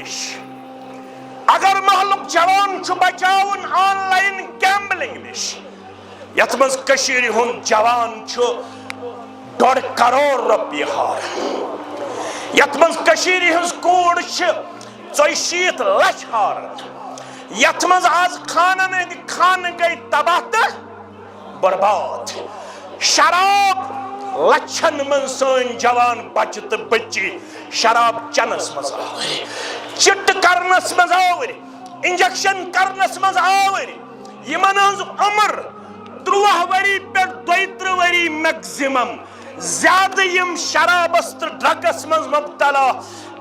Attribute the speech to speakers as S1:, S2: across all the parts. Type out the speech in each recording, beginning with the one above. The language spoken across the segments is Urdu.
S1: نش اگر محلک جوان چھُ بچاون آن لائن گیمبلنگ نش یتھ مز کشیر ہند جوان چھُ 1.5 کروڑ رۄپیہِ ہار یتھ مز کشیر ہنز کوڑ چھ 64 لچھ ہار یتھ مز آز خانن ہند خان گئی تباہ تہ برباد شراب لچھن من سن جوان بچہ تو بچی شراب چنس مز آور چٹ کرنس مز آور انجیکشن کرنس مز آور یمن ہنز عمر 30 وری پہ 32 وری میکزیمم زیادہ یم شرابس تو ڈرگس مز مبتلا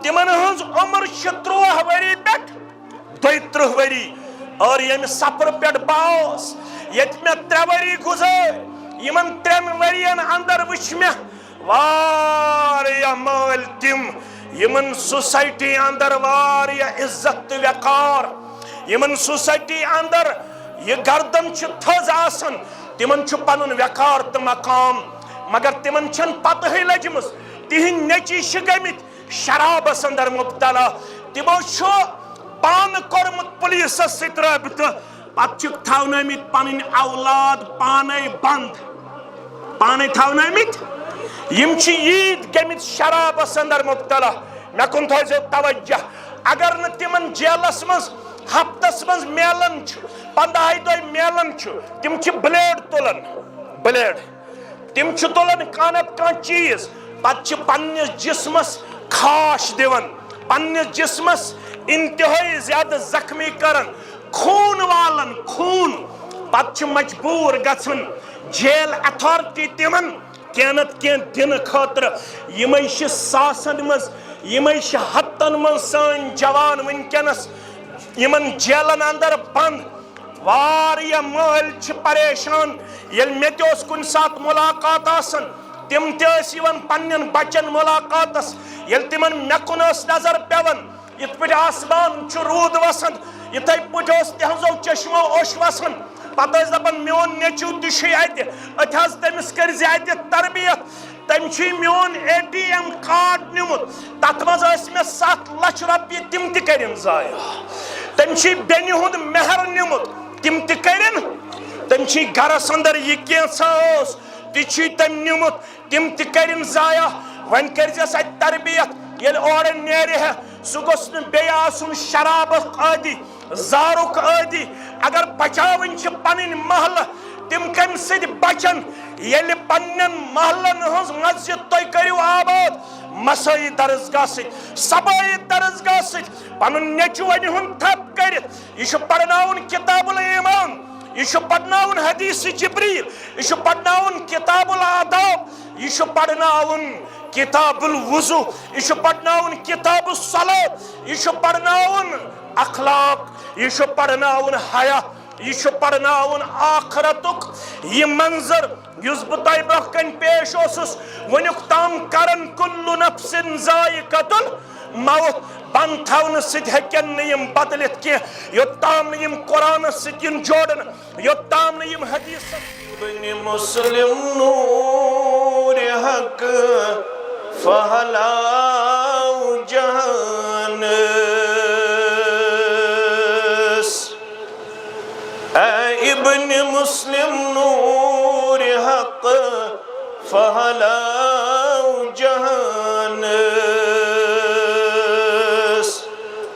S1: تمن ہنز عمر 30 وری پہ 32 وری اور یم سفر پہ باس یت میں 3 وری گزر یمن 3 ورین اندر وچ میں واریا مال تم یمن سوسائٹی اندر واریا عزت وقار یمن سوسائٹی اندر یہ گردن چھ تھز آسن تمن چھ پنن وقار تو مقام مگر تمن چھن پتہ ہی لجمس تہن نیچی چھ گمت شرابس اندر مبتلا تمو چھ پان کورمت پولیسس ست رابطہ پتہ چھک تھونامت پنن اولاد پانے بند پانے تھونامت یم چھ عید گمت شرابس اندر مبتلا مے کن تھوزو توجہ اگر نہ تمن جیلس مز ہفتس مز میلن 15 دۄہ میلن تم چھ بلیڈ تلن بلیڈ تم چھ تلن کانت کان چیز پتہ چھ پننس جسمس کھاش دیون پننس جسمس انتہائی زیادہ زخمی کرن خون والن خون پتہ چھ مجبور گژھن جیل اتھارٹی تمن کینت کین دن خاطر یمے چھ ساسن مز یمے چھ ہتن مز سان جوان ونکینس یمن جیلن اندر بند واریا مال چھ پریشان یل مے تہ اوس کن سات ملاقات آسن تم تہ ٲسۍ یوان پننن بچن ملاقاتس یل تمن مے کن ٲس نظر پیوان یت پٲٹھۍ آسمان چھ روٗد وسان یتھے پٲٹھۍ اوس تہنٛزو چشمو اوش وسان پتہ ٲسۍ دپان میون نیٚچو تہِ چھُ اتہِ أتھۍ حظ تٔمِس کٔرزِ اتہِ تربیت تٔمۍ چھُے میون ATM کارڈ نیوٗمُت تتھ منٛز ٲسۍ مےٚ 7 لچھ رۄپیہِ تِم تہِ کٔرِن ضایع تٔمۍ چھُے بیٚنہِ ہُنٛد مہر نیوٗمُت تِم تہِ کٔرِن تٔمۍ چھُے گرس اندر یہِ کینٛژھا اوس تہِ چھُے تٔمۍ نیوٗمُت تِم تہِ کٔرِن ضایع وۄنۍ کٔرزٮ۪س اتہِ تربیت ییٚلہِ اورٕ نیرِہے سُہ گوٚژھ نہٕ بیٚیہِ آسُن شرابُک عٲدی زارُک عٲدی اگر بچاوٕنۍ چھِ پنٕنۍ محلہٕ تِم کمہِ سۭتۍ بچن ییٚلہِ پننٮ۪ن محلن ہٕنٛز مسجد تُہۍ کٔرِو آباد مسٲیی درسگاہ سۭتۍ صبٲیی درسگاہ سۭتۍ پنُن نیٚچوٗ اَنہِ ہُن تھپ کٔرِتھ یہِ چھُ پرناوُن کتاب الایمان یہ چھُ پرناوُن حدیث جبریل یہ چھُ پرناوُن کتاب الآداب یہ چھُ پرناوُن کتاب الوضو یہ چھُ پرناوُن کتاب الصلاۃ یہ چھُ پرناوُن اخلاق یہ چھُ پرناوُن حیا یہ چھُ پرناوُن آخرتُک یہ منظر یُس بہٕ تۄہہِ برونٛہہ کَنہِ پیش اوسُس وٕنیُک تام کرن کُلُّ نفسٍ ذائقۃ الموت بند تھاونہٕ سۭتۍ ہیٚکن نہٕ یِم بدلِتھ کینٛہہ یوٚتام نہٕ یِم قرآنس سۭتۍ یِن جوڑنہٕ یوٚتام نہٕ یِم حدیثس بنِ مسلم نور حق پھہلاو جہانس اے ابن مسلم نور حق پھہلاو جہانس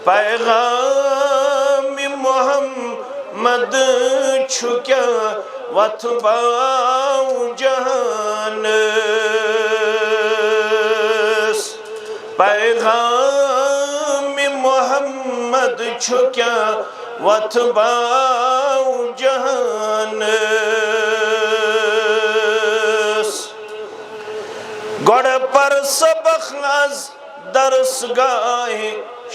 S1: پیغام محمد چھُ کیٛاہ وۄتھباو جہانس پیغام محمد چھُ کیٛاہ وۄتھباو جہانس گۄڈٕ پر سبق از درسگاہ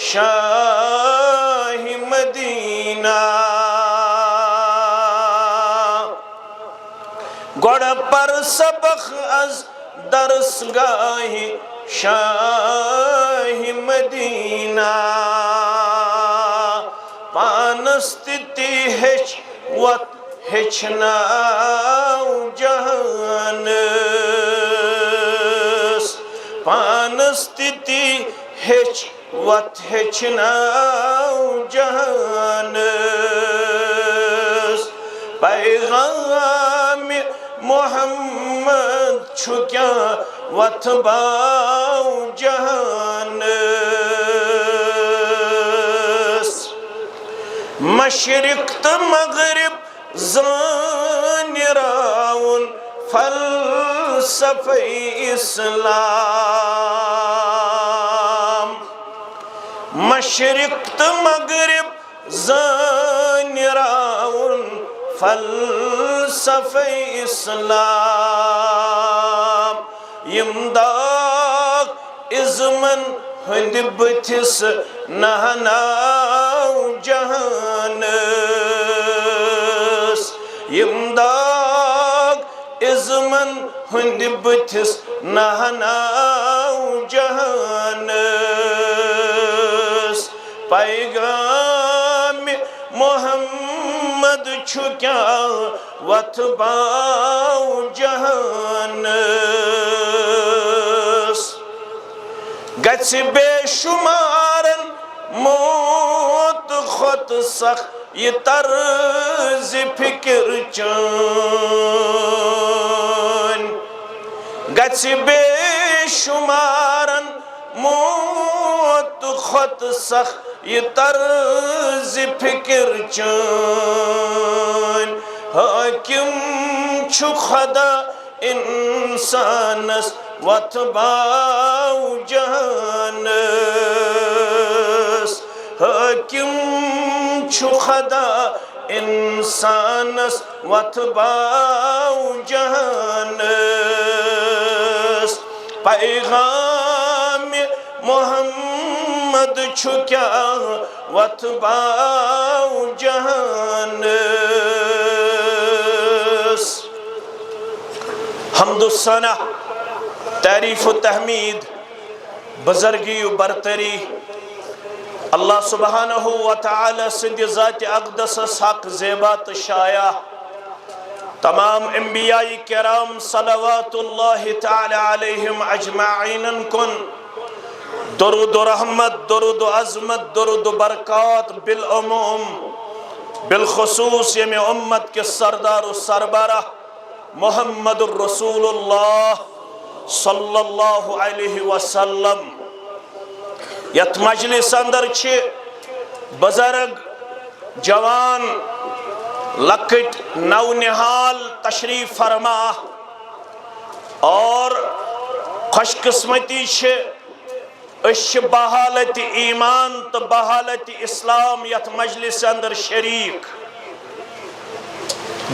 S1: شاہ مدینہ گۄڈٕ پر سبق از درسگاہ شاہ مدینہ پانس تہِ ہیٚچھناو جہانس پانس تہِ وت ہچناو جہانس پیغام محمد چھو کیا وت باو جہانس مشرق تو مغرب زانراون فلسفہ اسلام مشرق تو مغرب زانراون فلسفہ اسلام یمداغ ازمن ہند بتس نہناو جہانس یمداغ ازمن ہند بتس نہناو جہانس پیغام محمد چھو کیا وت باو جہانس گژھِ بے شمارن موت خود سخ یہ طرز فکر چان گژھِ بے شمارن موت خود سخ یہ طرز فکر چان حاکم چھو خدا انسانس وت باو جہانس حاکم چھو خدا انسانس وت باو جہانس پیغام محمد چھو کیا وت باو جہانس حمد و ثنا تعریف و تحمید بزرگی و برتری اللہ سبحانہ و تعالی سند ذات اقدس حق زیبات شایع تمام انبیاء کرام صلوات اللہ تعالی علیہم اجمعین کن درود و رحمت درود و عظمت درود و برکات بالعموم بالخصوص یم امت کے سردار و سربراہ محمد الرسول اللہ صلی اللہ علیہ وسلم یت مجلس اندر چھ بزرگ جوان لکٹ نو نحال تشریف فرما اور خوش قسمتی چھ اش بحالت ایمان تو بحالت اسلام یت مجلس اندر شریک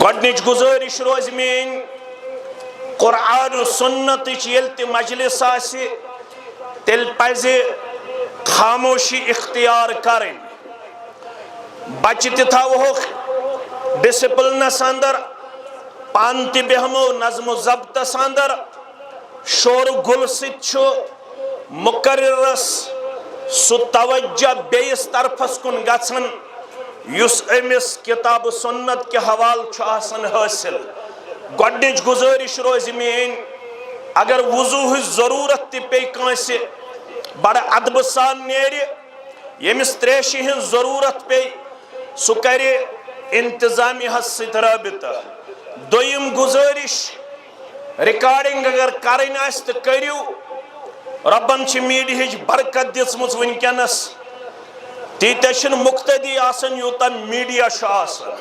S1: گۄڈنِچ گزارش روز مین قرآن و سنت یلت مجلس آسی تیل پزِ خاموشی اختیار کریں بچہ تہ تھاوہوکھ ڈسپلنس اندر پان تہ بیہمو نظم و ضبطس اندر شور گل ست چھو مقررس سو توجہ بیس طرفس کن گژھن یس امس کتاب سنت کے حوال چھو آسن حاصل گۄڈنِچ گزارش روز مین اگر وضوح ضرورت تہ پے کانسہ بڑا ادب سان نیرِ یمس تریشہِ ہن ضرورت پے سو کرِ انتظامیہ ست رابطہ دویم گزارش ریکارڈنگ اگر کرن آس تہ کریو ربن چھ میڈیا برکت دژمٕژ ونکیٚنس تیٖتیاہ چھِنہٕ مقتدی آسان یوٗتاہ میڈیا چھُ آسان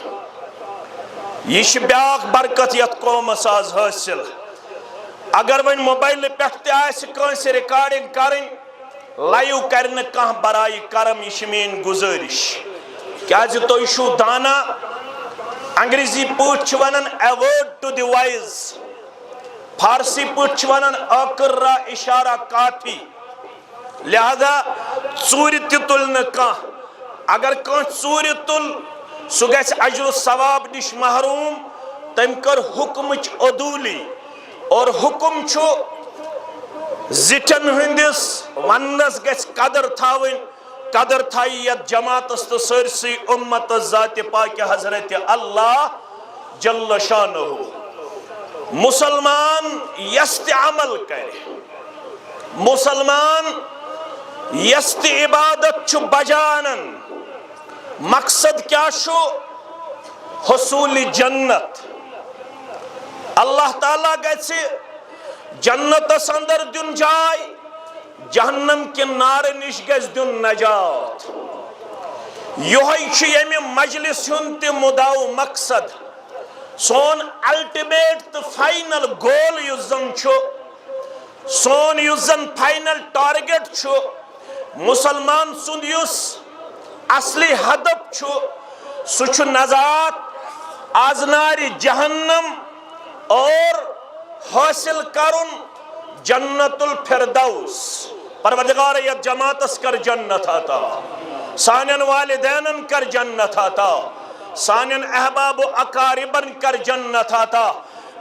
S1: یہ چھ بیاکھ برکت یتھ قومس آز حاصل اگر وۄنۍ موبائل پٮ۪ٹھ تہِ آسہِ کٲنٛسہِ ریکارڈنگ کرٕنۍ لایو کر نہٕ کانٛہہ برائی کرم یہ چھ میٛٲنۍ گزارش کیازِ تُہۍ چھُو دانا انگریزی پٲٹھۍ چھِ ونان ایوٲرڈ ٹو دی وائز فارسی پٲٹھۍ چھِ ونان ٲخر را اشارہ کافی لہذا ژوٗرِ تہِ تُلہِ نہٕ کانٛہہ اگر کانٛہہ ژوٗرِ تُل سُہ گژھِ اجر و ثواب نش محروم تٔمۍ کٔر حکمٕچ عدوٗلی اور حکم چھُ زِٹھٮ۪ن ہٕنٛدِس وننس گژھِ قدر تھاوٕنۍ قدر تھایہِ یتھ جماعتس تہٕ سٲرسٕے اُمتس ذاتِ پاکہِ حضرت اللہ جل شانہ مسلمان یس تہِ عمل کرِ مسلمان یست عبادت چھ بجانن مقصد کیا شو حصول جنت اللہ تعالیٰ گژھِ جنتس اندر دن جائے جہنم کے نار نش گژھِ دن نجات یہوے چھ یمہ مجلس ہند تہ مدعا و مقصد سون الٹیمیٹ تو فائنل گول یس زن چھ سون یس زن فائنل ٹارگیٹ چھ مسلمان سند یس اصلی ہدف چھ سہ چھ نجات از نار جہنم اور حاصل کرن جنت الفردوس پروردگار یت جماعتس کر جنت عطا سانین والدینن کر جنت عطا سانین احباب و اقاربن کر جنت عطا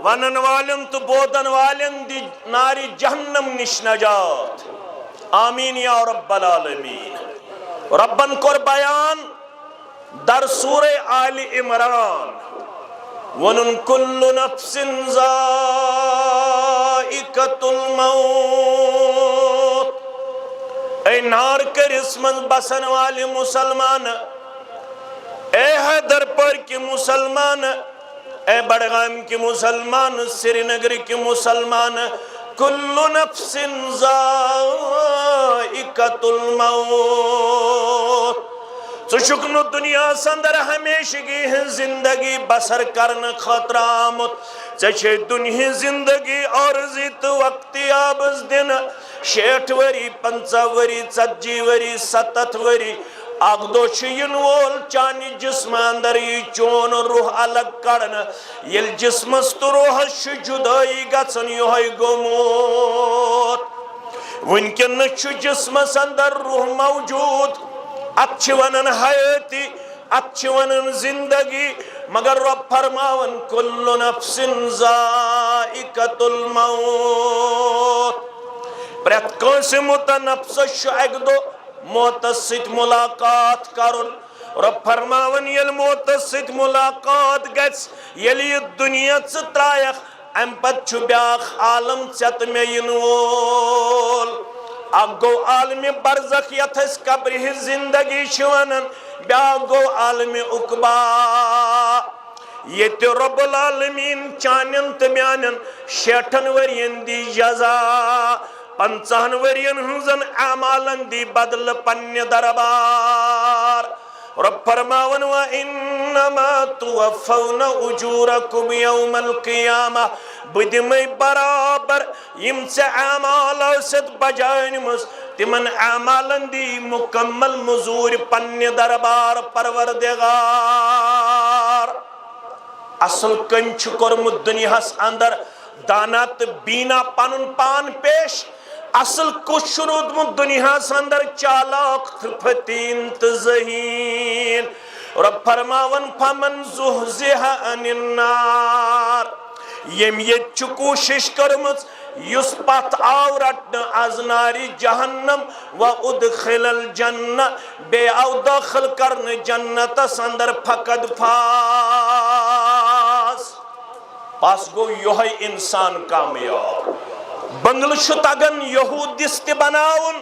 S1: ونن والن تو بودن والن دی ناری جہنم نش نجات آمین یا رب العالمین ربن کور بیان در سورہ آل عمران وَنُن كُلُّ نَفْسٍ ذَائِقَةُ الْمَوْتِ اے نار کرس من بسن والے مسلمان اے حیدر پور کی مسلمان اے بڑغام کی مسلمان سری نگر کی مسلمان كُلُّ نَفْسٍ ذَائِقَةُ الْمَوْتِ سُشکن دنیا سندر ہمیشگی زندگی بسر کرن خطر آمد چچے دنیا زندگی اور زیت وقتی آبز دن 60 وری 50 وری 40 وری 70 وری اگ دو چین وول چانی جسم اندر یہ چون روح الگ کرن یل جسم است روح جدائی گژھن یہوے گوموت ونکن چھ جسم اندر روح موجود اچھ ونن حیاتی اچھ ونن زندگی مگر رب فرماون کل نفس ذائقۃ الموت پرت کانسہ متنفس اک دو موتس ست ملاقات کرن رب فرماون یل موتس ست ملاقات گژھِ ییٚلہِ یہِ دنیا ژٕ ترایکھ امہ پتہٕ چھُ بیاکھ عالم ژےٚ تہٕ مےٚ یِنہٕ وول اک گو عالم برزخ یتھ اس قبر ہز زندگی چھ ونان بیاکھ گو عالم عقبا یت رب العالمین چانن تہ میانن 60 ورین دی جزا 50 ورین ہنزن اعمالن دی بدل پنہ دربار رب فرماون وَإِنَّمَا تُوَفَّوْنَ أُجُورَكُمْ يَوْمَ الْقِيَامَةِ بدمے برابر یم سے اعمال ست بجانمس تمن اعمالن دی مکمل مزور پنہ دربار پروردگار اصل کنچ کورمت دنیاس اندر دانا تو بینا پنن پان پیش اصل کچھ رودمت دنیاس اندر چالاک فتین تو ذہین رب فرماون فمن زحزح عن النار یم یت کوشش کرمت یس پت آو رٹن از ناری جہنم و ادخل الجنہ بے او داخل کرن جنت اندر فقد فاز پاس گو یہوے انسان کامیاب بنگل چھ تگن یہودس تہ بناون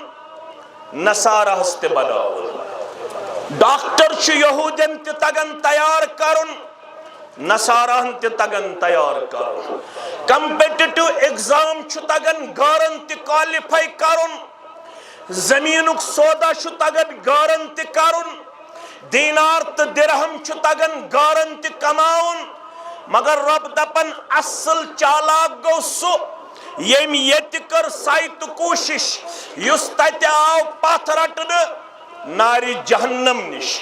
S1: نصاراہس تہ بناون ڈاکٹر چھ یہودین تہ تگن تیار کرن نصاراہن تہ تگن تیار کرن کمپیٹیٹو ایگزام چھ تگن گارن تہ کوالیفائی کرن زمینک سودا چھ تگن گارن تہ کرن دینار تہ درہم چھ تگن گارن تہ کماون مگر رب دپن اصل چالاک گو سو یم یت کر سائت کوشش یس تت آو پتھ رٹن ناری جہنم نش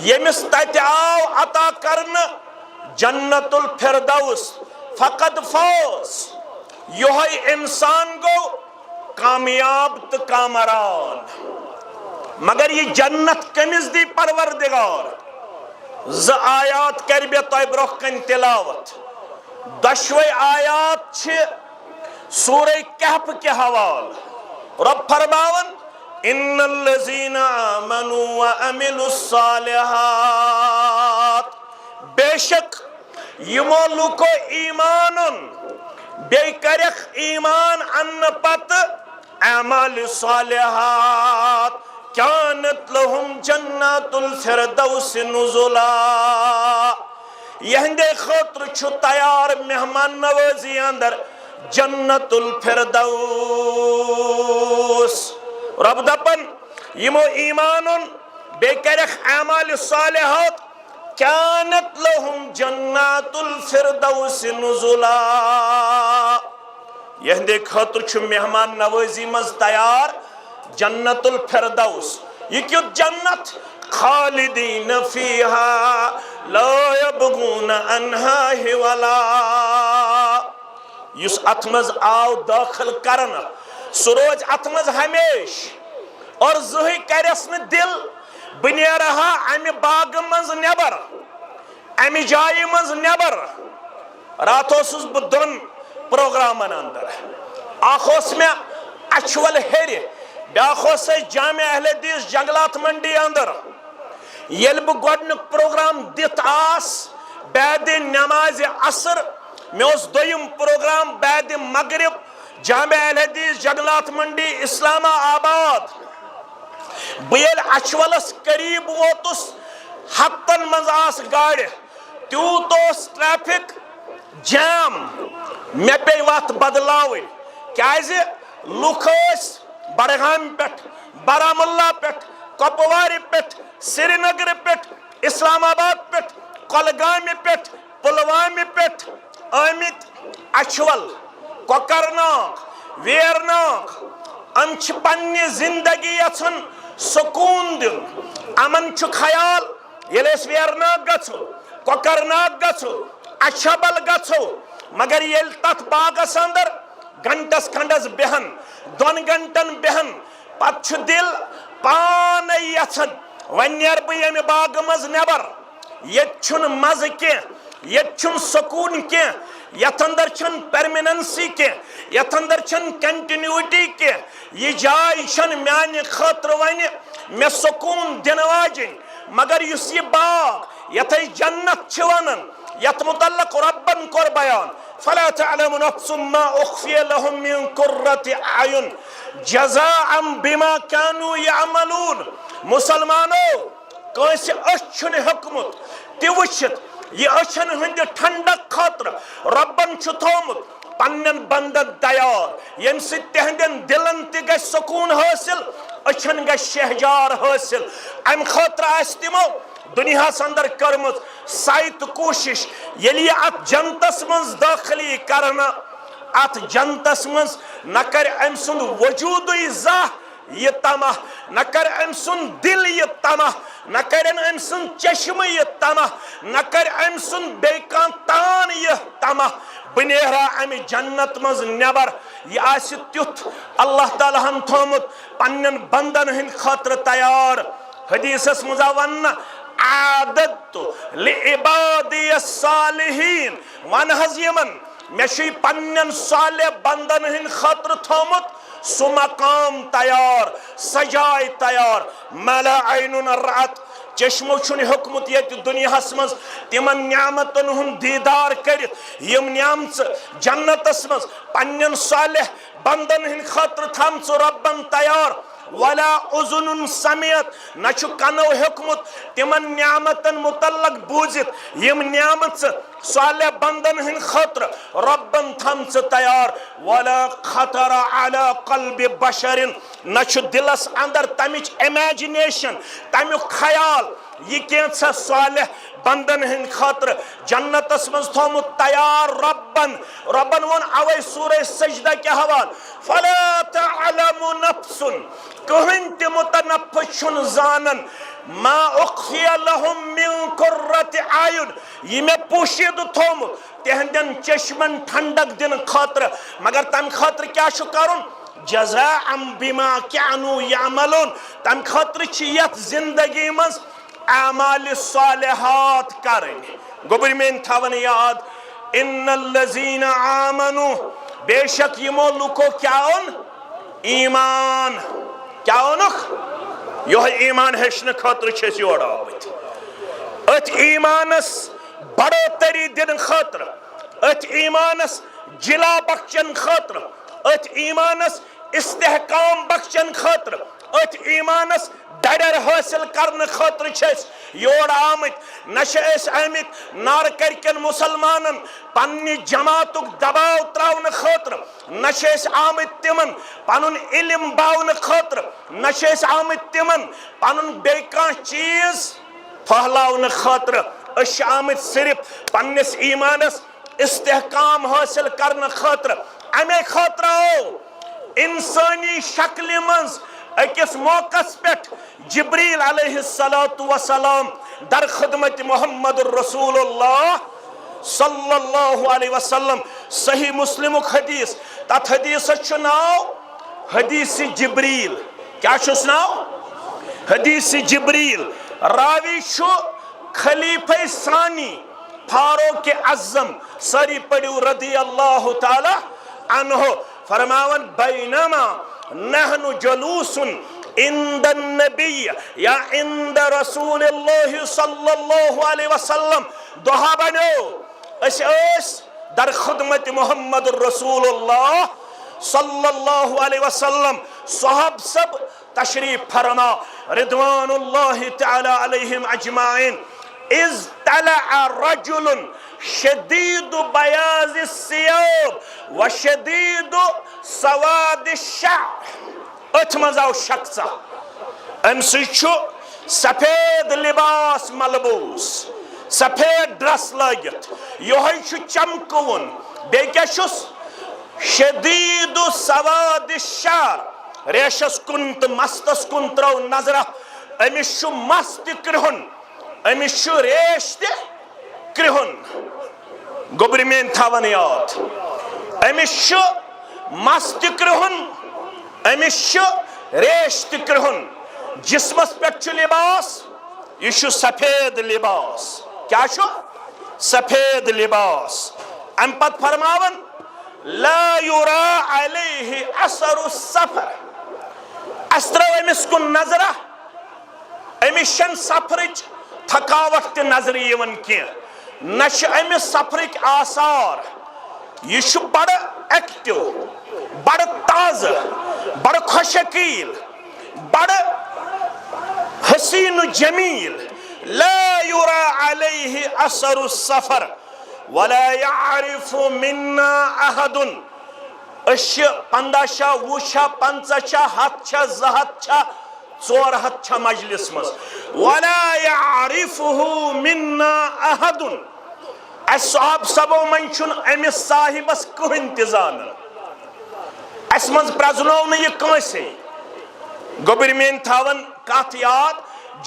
S1: یمس تت آو عطا کرن جنت الفردوس فقد فوز یہوے انسان گو کامیاب تو کامران مگر یہ جنت کمس دی پروردگار ز آیات کر بے تہ برہ کن تلاوت دشوے آیات چھ سورہ کہف کے حوال رب فرماون ان الذین آمنوا وعملوا الصالحات بے شک یمو لوکو ایمانن بے کرخ ایمان ان پت اعمال صالحات كانت لهم جنات الفردوس نزلا یہندے خاطر چھو تیار مہمان نوازی اندر جنت الفردوس رب دپن یمو ایمانن بے کرخ اعمال صالحات كانت لهم جنات الفردوس نزلا یہندے خاطر چھو مہمان نوازی مز تیار جنت الفردوس یہ کیوں جنت خالدین فیہا لا یبغون عنہا حولا یس اتمز آو داخل کرنا سروج اتمز ہمیش اور زہی کرسن دل بنی رہا امی باغ منز نبر امی جائی منز نبر راتوسس بدن پروگرامن اندر آخوس میں اچھول ہیری بیاخوس جامع اہل حدیث جنگلات منڈی اندر یلب گوڑن پروگرام دیت آس بعد نماز عصر میں اس دویم پروگرام بعد مغرب جامع اہل حدیث جنگلات منڈی اسلام آباد بیل اچھولس قریب ووتس ہتن منز آس گاڑی تیوتوس ٹریفک جام میں پہ وقت بدلاوی کیازِ لوک ٲسۍ بڑگام پٮ۪ٹھ بارہمولہ پٮ۪ٹھ کۄپوارِ پٮ۪ٹھ سرینگر پٮ۪ٹھ اسلام آباد پٮ۪ٹھ کۄلگامہِ پٮ۪ٹھ پُلوامہِ پٮ۪ٹھ آمٕتۍ اچھول کۄکرناگ ویرناگ یِم چھِ پننہِ زندگی یژھان سکوٗن دیُن یِمن چھُ خیال ییٚلہِ أسۍ ویرناگ گژھو کۄکرناگ گژھو اچھبل گژھو مگر ییٚلہِ تتھ باغس اندر گھنٹس کھنڈس بہن دون گھنٹن بہن پت چھُ دل پانے یژھان وۄنۍ نیر بہٕ ییٚمہِ باغ منٛز نٮ۪بر ییٚتہِ چھُنہٕ مزٕ کینٛہہ ییٚتہِ چھُنہٕ سکوٗن کینٛہہ یتھ اندر چھنہٕ پرمیننسی کینٛہہ یتھ اندر چھنہٕ کنٹینیوٹی کینٛہہ یہِ جاے چھنہٕ میانہِ خٲطرٕ وۄنۍ مےٚ سکوٗن دِنہٕ واجیٚنۍ مگر یُس یہِ باغ یتھ أسۍ جنت چھِ ونان یتھ متعلق ربن کوٚر بیان فلا تعلم نفس ما اخفي لهم من قرة اعين جزاء بما كانوا يعملون مسلمانو کٲنٛسہِ أچھ چھُنہٕ ہیوٚکمُت تہِ وٕچھِتھ یہ أچھن ہٕنٛدِ ٹھنڈک خٲطرٕ ربن چھُ تھوٚومُت پننٮ۪ن بندن تیار ییٚمہِ سۭتۍ تِہنٛدٮ۪ن دلن تہِ گژھِ سکوٗن حٲصِل أچھن گژھِ شہجار حٲصِل امہِ خٲطرٕ آسہِ تِمو دنیاہس اندر کٔرمٕژ سعی تہٕ کوٗشش ییٚلہِ یہِ اتھ جنتس منٛز دٲخلی کرنہٕ اتھ جنتس منٛز نہ کرِ أمۍ سُنٛد وجوٗدٕے زانٛہہ یہ تمہ نہ کر أمۍ سُنٛد دل یہ تمہ نہ کرن أمۍ سُنٛد چشمہٕ یہ تمہ نہ کر أمۍ سُنٛد بیٚیہِ کانٛہہ تان یہ تمہ بہٕ نیرا امہِ جنت منٛز نٮ۪بر یہِ آسہِ تیُتھ اللہ تعالیٰ ہن تھوٚومُت پننٮ۪ن بندن ہٕنٛدِ خٲطرٕ تیار حدیثس منٛز آو وننہٕ عادت لعبادی الصالحین ون حظ یمن مےٚ چھُے پننٮ۪ن صالح بندن ہٕنٛدِ خٲطرٕ تھوٚومُت سُہ مقام تیار سۄ جاے تیار ما لا عینٌ رأت چشمو چھُنہٕ ہیوٚکمُت ییٚتہِ دُنیاہس منٛز تِمن نعمتن ہُنٛد دیٖدار کٔرِتھ یِم نعمژٕ جنتس منٛز پننٮ۪ن صالح بندن ہٕنٛدِ خٲطرٕ تھامژٕ رۄبن تیار ولا اذن سمعت نہ چھُ کنو ہیوٚکمُت تِمن نعمتن متعلق بوٗزِتھ یِم نعمژٕ صالح بندن ہٕنٛدِ خٲطرٕ رۄبن تھامژٕ تیار ولا خطر على قلب بشر نہ چھُ دلس اندر تمِچ امیجنیشن تمیُک خیال یہ کینٛژھا صالح بندن ہٕنٛدِ خٲطرٕ جنتس منٛز تھوٚومُت تیار ربن ووٚن اوے سورہ سجدہ کہِ حوالہٕ فلا تعلم نفس کٕہٕنۍ تہِ متنفس چھُنہٕ زانان ما اخفي لهم من قرة اعين یہ مےٚ پوشیدٕ تھوٚومُت تِہنٛدٮ۪ن چشمن ٹھنڈک دِنہٕ خٲطرٕ مگر تمہِ خٲطرٕ کیٛاہ چھُ کرُن جزاء بما كانوا يعملون تمہِ خٲطرٕ چھِ یتھ زندگی منٛز اعمال صالحات کرٕنۍ گوٚبٕرۍ میٛٲنۍ تھاوان یاد ان الذين آمنوا بے شک یمو لوکو کیٛاہ اوٚن ایمان کیٛاہ اوٚنُکھ یہوے ایمان ہیٚچھنہٕ خٲطرٕ چھِ أسۍ یور آمٕتۍ أتھۍ ایمانس بڑوتری دِنہٕ خٲطرٕ أتھۍ ایمانس جلا بخشن خٲطرٕ أتھۍ ایمانس استحکام بخشن خٲطرٕ أتھۍ ایمانس کیڈر حاصل کرنے خاطر یور آمت نش آمت نار کرکن مسلمانن پننی جماعتک دباؤ تراؤن خاطر نش آمت تمن پنن علم باؤن خاطر نش آمت تمن پنن بیکان چیز پھہلاؤن خاطر اش آمت صرف پنس ایمانس استحکام حاصل کرنے خاطر امی خاطر انسانی شکل منز اکس موقع پہ جبریل علیہ السلام در خدمت محمد الرسول اللہ صلی اللہ علیہ وسلم صحیح مسلم حدیث تت حدیث ناو حدیث جبریل کیا ناو حدیث جبریل راوی خلیفہ ثانی فاروق اعظم سری پڑیو رضی اللہ تعالی عنہ فرماون بینما نحن جلوس عند النبی یا عند رسول اللہ صلی اللہ علیہ وسلم دہا بنو اس در خدمت محمد الرسول اللہ صلی اللہ علیہ وسلم صحاب سب تشریف فرما رضوان اللہ تعالی علیہم اجمعین اذ طلع رجل شدید بیاض الثياب وشدید سواد الشعر اتمزاو شخصا امسیچو سفید لباس ملبوس سفید ڈرس لاگت یہی چھو چمکون بے کیا شس شدید سواد الشعر ریشس کنت مستس کنت رو نظرہ امیش چھو مست کرہن امیش چھو ریش دے کرہن گوبری میں تھاون یاد امیش چھو مست کرہن امیش چھو ریش کرہن جسمس پر چھو لباس یہ چھو سفید لباس کیا چھو سفید لباس ام پت فرماون لا یرا علیہ اثر السفر استرو امیس کن نظرہ امیشن سفرج تھکاوٹ تی نظر یون کی نش امیس سفرک آثار یہ چھو بڑ ایکٹیو بڑ تاز بڑ خوشکیل بڑ حسین جمیل لا يرى عليه اثر السفر ولا يعرف منا احد اش پنداشا وشا پنچا ہتھا زہتھا ژور ہتھا مجلس مز ولا يعرفه منا احد اصحاب سبو من چھن امس صاحبس کو انتظام اس مز پرزنو نہ یہ کانسے گوبر مین تھاون کات یاد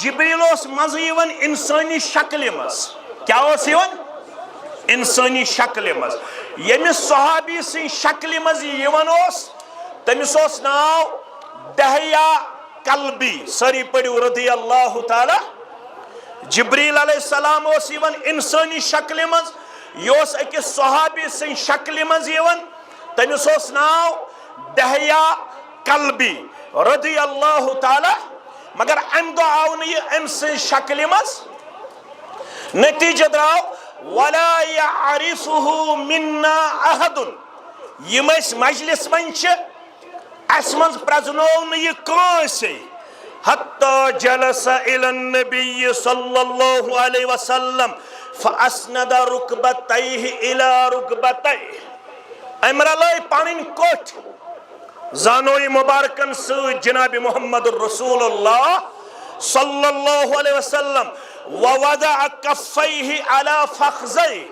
S1: جبریل اس مز یون انسانی شکل مز کیا اس یون انسانی شکل مز یمس صحابی سن شکل مز یون اس تمس اس ناو دہیا قلبی سری پڑیو رضی اللہ تعالی جبریل علیہ السلام اس یون انسانی شکل مز یوس اکس صحابی سن شکل مز یون تمس اس ناو دہیا قلبی رضی اللہ تعالی مگر ام دو آو نہیں ام سے شکل مز نتیجہ دراو ولا يعرفه منا احد یم اس مجلس منچ اس منز پرزنو نہیں کانسے حتی جلس الى النبی صلی اللہ علیہ وسلم فاسند رکبتیہ الى رکبتیہ امر لائی پانین کوٹ زانوی مبارکن سوچ جناب محمد الرسول اللہ صلی اللہ علیہ وسلم ووضع کفیہ علی فخذی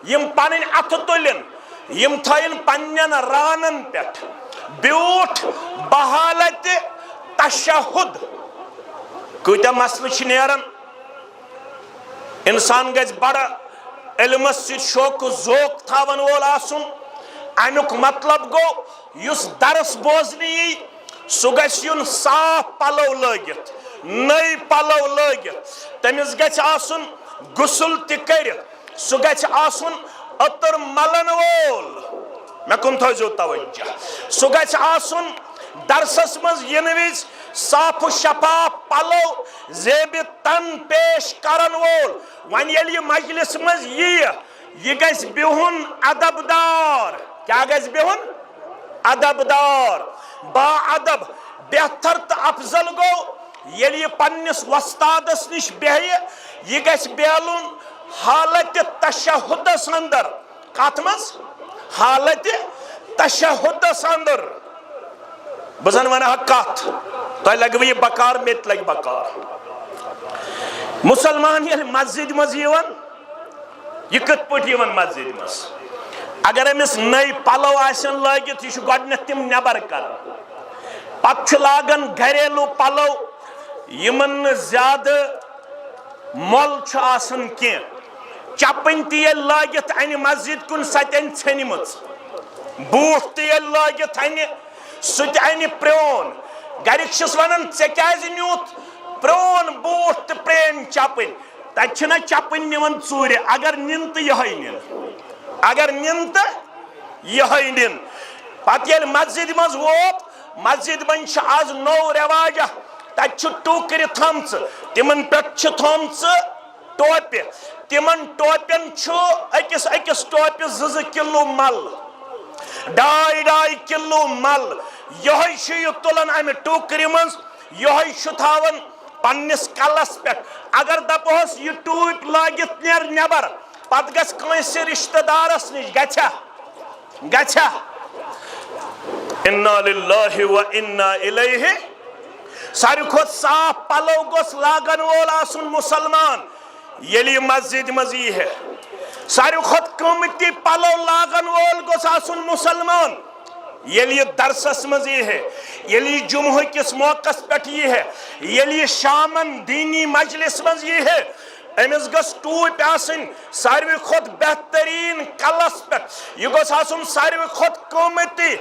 S1: یم پانین اتتلن یم تھائن پنین رانن پیٹ بیوٹ بحالت تشہد کوئیتا مسئلہ چھنیرن انسان گز بڑا علم سے شوق ذوق تھاون وول آسن امیک مطلب گو یس درس بوزنی سہ گژھِ یُن صاف پلو لٲگِتھ نٔے پلو لٲگِتھ تٔمِس گژھِ آسُن غسل تہِ کٔرِتھ سہ گژھِ آسُن عطر ملن وول مےٚ کُن تھٲیزیو توجہ سہ گژھِ آسُن درسس منٛز یِنہٕ وِزِ صاف و شفاف پلو زیبِ تن پیش کرن وول وۄنۍ ییٚلہِ یہِ مجلس منٛز یِیہِ یہِ گژھِ بِہُن ادب دار کیا گژھِ بِہُن ادب دار با ادب بہتر تو افضل گو یل یہ پنس وستادس نش بیہ یہ گژھِ بیلن حالت تشہدس اندر کت مز حالت تشہدس اندر بزن ونہ کت تہ لگو یہ بکار مت لگ بکار مسلمان یل مسجد مز یہ کت پٲٹھۍ یِوان مسجد مز اگر امس نئی پلو آسن لٲگِتھ یہ گۄڈنیتھ تم نٮ۪بر کران پتہٕ چھُ لاگان گھریلو پلو یمن نہٕ زیادٕ مۄل چھُ آسان کینٛہہ چپن تہِ ییٚلہِ لٲگِتھ انہِ مسجد کُن سۄ تہِ انہِ ژھیٚنمٕژ بوٗٹھ تہِ ییٚلہِ لٲگِتھ انہِ سُہ تہِ انہِ پرٛون گرِکۍ چھِس ونان ژےٚ کیازِ نیوٗتھ پرٛون بوٗٹھ تہٕ پرٛٲنۍ چپٕنۍ تتہِ چھِنہ چپٕنۍ نِوان ژوٗرِ اگر نِن تہٕ یِہوٚے نِن اگر نِن تہٕ یِہوٚے نِن پتہٕ ییٚلہِ مسجد منٛز ووت مسجد منٛز چھُ آز نوٚو رٮ۪واج اکھ تتہِ چھُ ٹوٗکرِ تھٲمژٕ تِمن پٮ۪ٹھ چھِ تھٲمژٕ ٹوپہِ تِمن ٹوپٮ۪ن چھُ أکِس أکِس ٹوپہِ 2-2 کِلوٗ مل 2.5 کِلوٗ مل یِہوٚے چھُ یہِ تُلان امہِ ٹوٗکرِ منٛز یِہوٚے چھُ تھاوان پننس کلس پٮ۪ٹھ اگر دپہوس یہ ٹوٗپۍ لٲگِتھ نیر نٮ۪بر پتہٕ گژھِ کٲنٛسہِ رشتہٕ دارس نِش گژھیا انا للہ و انا الیہ ساروی کھۄتہٕ صاف پلو گوٚژھ لاگن وول آسُن مسلمان ییٚلہِ یہِ مسجد منٛز یی ہے ساروی کھۄتہٕ قۭمتی پلو لاگن وول گوٚژھ آسُن مسلمان ییٚلہِ یہِ درسس منٛز یی ہے ییٚلہِ یہِ جمعہ کِس موقعس پٮ۪ٹھ یی ہے ییٚلہِ یہِ شامن دینی مجلس منٛز یی ہے أمس گٔژھ ٹوٗپۍ آسٕنۍ ساروی کھۄتہٕ بہتریٖن کلس پٮ۪ٹھ یہِ گوٚژھ آسُن ساروی کھۄتہٕ قۭمتی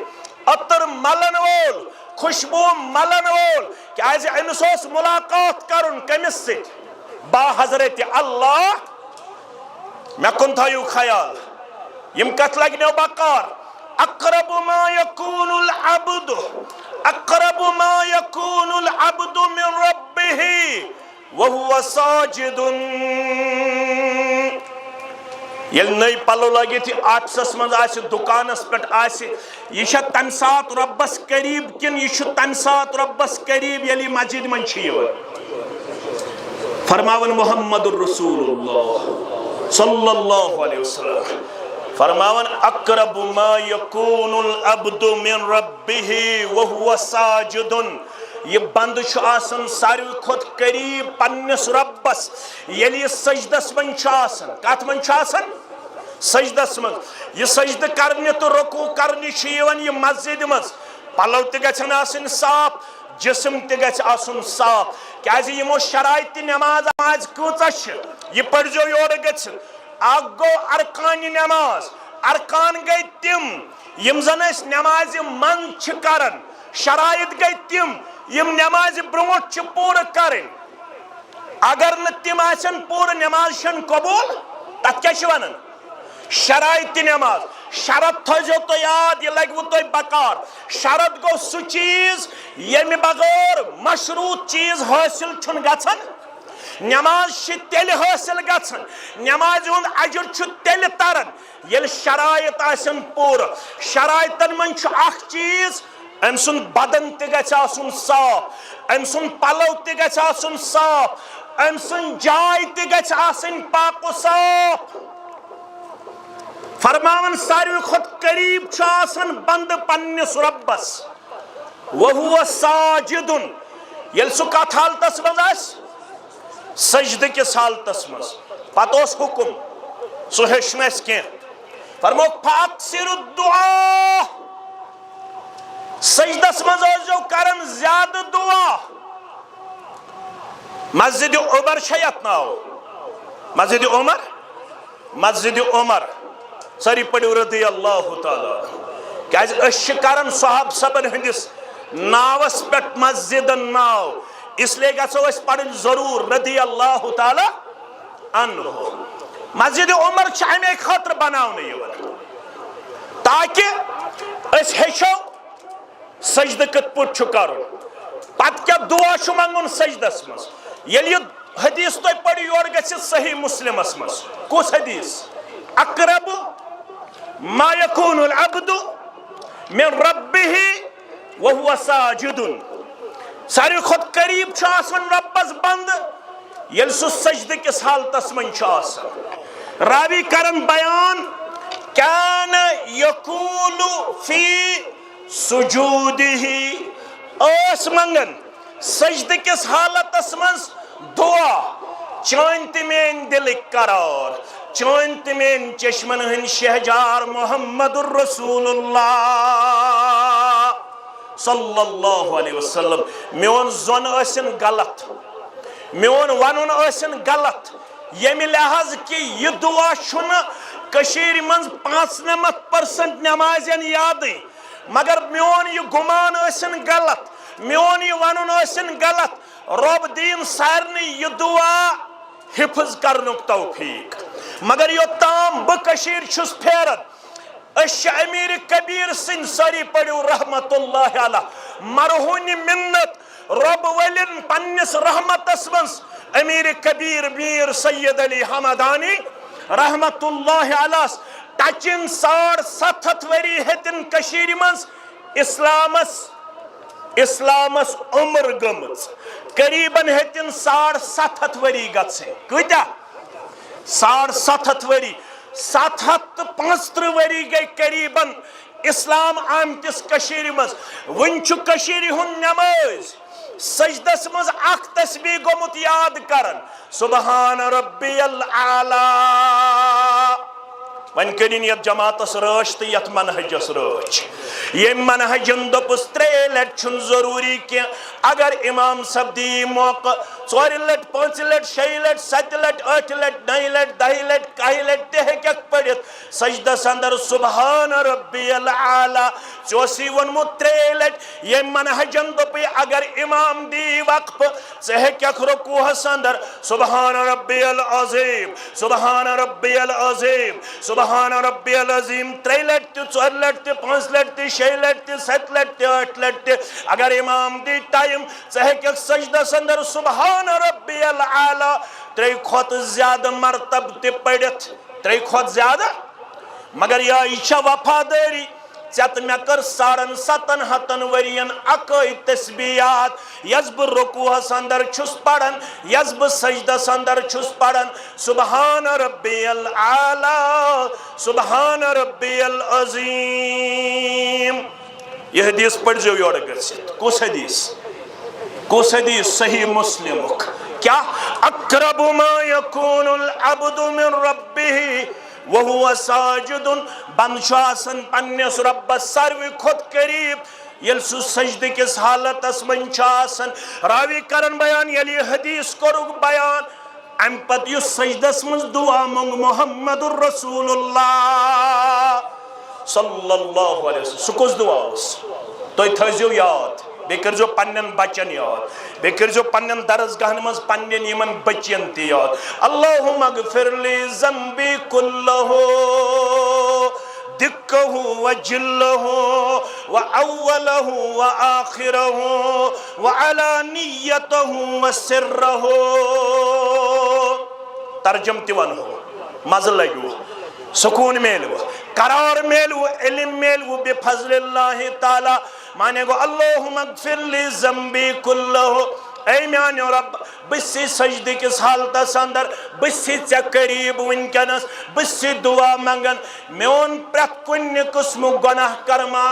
S1: عطر ملن وول خوشبو ملن وول کیازِ أمس اوس ملاقات کرُن کٔمِس سۭتۍ با حضرت اللہ مےٚ کُن تھٲیِو خیال یِم کتھ لگنو بکار اقرب ما يكون العبد من ربه وهو ساجد یل نئی پلو لگت یہ آفسس مز آسہِ دکانس پہ آسہِ یہ چھا تمہ سات ربس قریب کن یہ چھُ تمہ سات ربس قریب یل مسجد من چھ فرماون محمد الرسول اللہ صلی اللہ علیہ وسلم فرماون اقرب ما يكون العبد من ربه وهو ساجد یہ بند چھُ آسان ساروی کھۄتہٕ قریب پننس ربس ییٚلہِ یہِ سجدس من چھُ آسان کتھ من چھُ آسان سجدس من یہ سجدہ کرنہِ تہٕ رکوع کرنہِ چھُ یِوان یہِ مسجد منٛز پلو تہِ گژھن آسٕنۍ صاف جسم تہِ گژھِ آسُن صاف کیازِ یِمو شرایط نماز کۭژاہ چھِ یہِ پٔرزیو یورٕ گٔژھِتھ اکھ گوٚو ارکانِ نماز ارکان گٔے تِم یِم زن أسۍ نمازِ منٛز چھِ کران شرائط گٔے تِم یم نماز برونٛٹھ چھِ پوٗرٕ کرٕنۍ اگر نہٕ تِم آسن پوٗرٕ نماز چھنہٕ قبوٗل تتھ کیٛاہ چھِ ونان شرائط نماز شرط تھٲیزیو تُہۍ یاد یہِ لگوٕ تۄہہِ بکار شرط گوٚو سُہ چیٖز ییٚمہِ بغٲر مشروٗط چیٖز حٲصِل چھُنہٕ گژھان نماز چھِ تیٚلہِ حٲصِل گژھان نمازِ ہُنٛد اجر چھُ تیٚلہِ تران ییٚلہِ شرائط آسن پوٗرٕ شرائطن منٛز چھُ اکھ چیٖز أمۍ سُنٛد بدن تہِ گژھِ آسُن صاف أمۍ سُنٛد پلو تہِ گژھِ آسُن صاف أمۍ سٕنٛز جاے تہِ گژھِ آسٕنۍ پاک و صاف فرماون ساروی کھۄتہٕ قریب چھُ آسان بندٕ پننس ربس وہو ساجدن ییٚلہِ سُہ کتھ حالتس منٛز آسہِ سجدٕ کِس حالتس منٛز پتہٕ اوس حُکم سُہ ہیوٚچھ نہٕ اَسہِ کینٛہہ فرموکھ فاکثروا الدعاء سجدس منٛز ٲسۍزیو کران زیادٕ دعا مسجد عمر چھا یتھ ناو مسجد عمر ساری پڑھو رضی اللہ تعالیٰ کیازِ أسۍ چھِ کران صحاب صبن ہندس ناوس پٮ۪ٹھ مسجدن ناو اس لیے گژھو أسۍ پڑھٕنۍ ضروٗر رضی اللہ تعالیٰ عنہ مسجد عمر چھِ اَمے خٲطرٕ بناونہٕ یِوان تاکہِ أسۍ ہیٚچھو سجدٕ کِتھ پٲٹھۍ چھُ کرُن پتہٕ کیٛاہ دعا چھُ منٛگُن سجدس منٛز ییٚلہِ یہِ حدیث تُہۍ پٔرِو یورٕ گژھِ صحیح مسلمس منٛز کُس حدیث اقرب ما يكون العبد من ربه وهو ساجد ساری خود قریب آسان ربس بند یل سو سجدہ کس حالتس من آسان راوی کرن بیان کان یقول فی سجودہ اس منگن سجدہ کس حالتس من دعا چانت میں دل قرار چانت میں چشمن ہن شہجار محمد الرسول اللہ صلی اللہ علیہ وسلم میون زون اسن غلط میون ونن اسن غلط یمی لحاظ کی یہ دعا چھن کشیر منز 95% نمازین یادی مگر میون یہ گمان اسن غلط میون یہ ونن اسن غلط رب دین سارنی یہ دعا حفظ کرنک توفیق مگر یو تام بکشیر چھس پھیرت اش امیر کبیر سن ساری پڑھو رحمت اللہ علیہ مرہونی منت رب ولن پنس رحمت اسمنس امیر کبیر میر سید علی حمدانی رحمت اللہ علیہ ٹچن 750 وری ہتن کشیر منز اسلامس عمر گمز قریباً ہتن 750 وری گھسے کتا 750 وری 750 وری گئی قریباً اسلام آمتس کشیر مز ونچو کشیر ہن نماز سجدس مز اخ تسبیح گمت یاد کرن سبحان ربی العالی ون کرین یت جماعتس رش تو یت منہجس رچ یہ منہجن دپس 3 لٹ چھن ضروری کی اگر امام صاحب دی موقع 4 لٹ 5 لٹ 6 لٹ 7 لٹ 8 لٹ 9 لٹ 10 لٹ 11 لٹ تہ ہیک پڑھت سجدہ اندر سبحان ربی العالی چوسی ونمو 3 لٹ یہ منہجن دپی اگر امام دی وقف ژ ہیک رکوعس اندر سبحان ربی العظیم سبحان ربی العظیم سبحان ربی العظیم 3 لٹ 4 لٹ 5 لٹ 6 لٹ 7 لٹ 8 لٹ اگر امام دی ٹائم ژ ہیک سجدہ اندر سبحان ربی العالی 3 کھوت زیادہ مرتب تہ پڑھت 3 کھوت زیادہ مگر یہ وفاداری ژت مے کر 750 ورین اکائی تسبیحات یس بہ رکوعس اندر چھس پڑھن یس بہ سجدس اندر چھس پڑھن سبحان ربی العالی سبحان ربی العظیم یہ حدیث پڑھ جو یور گژھت کس حدیث صحیح مسلم کیا اقرب ما یکون العبد من ربہ وہو ساجد بند آسان پنس ربس ساروی کھت قریب یل سو سجدہ کس حالتس من آسان راوی کرن بیان یلی حدیث کرک بیان ام پت یس سجدس من دعا منگ محمد الرسول اللہ صلی اللہ علیہ وسلم سکس دعا اس تو تھزیو یاد بے کرزو پنن بچن یاد بے کرزو پنن درسگاہن مز پنن یمن بچین تی یاد اللہم اغفر لی ذنبی کلہو دکہو و جلہو و اولہو و آخرہو و علانیتہو و سرہو ترجم تیون ہو مزل لگو سکون میلو قرار میلو علم میلو بفضل اللہ تعالی مانے گو اللہم اغفر لی ذنبی کلہو اے میانی رب بسی سجدی کس حالتس اندر بسی ژے قریب ونکنس بسی دعا منگن میون پرت کن قسم گناہ کرما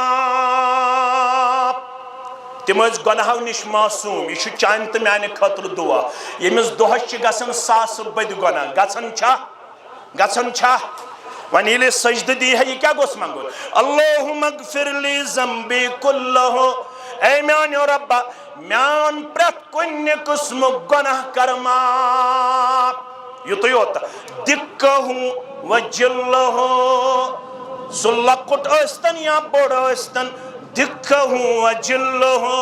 S1: تم گناہو نش معصوم یہ چانہ تو میانہ خاطر دعا یمس دہس گژھان 1000 بد گناہ گژھان چھا ون یل سجدہ دی ہے یہ کیا گوس منگو اللہم اغفر لی ذنبی کلہو اے میانی ربا میان پرت کن قسم گناہ کرما یوتو یوتا دکہو و جلہو سو لکٹ استن یا بڑ استن دکہو و جلہو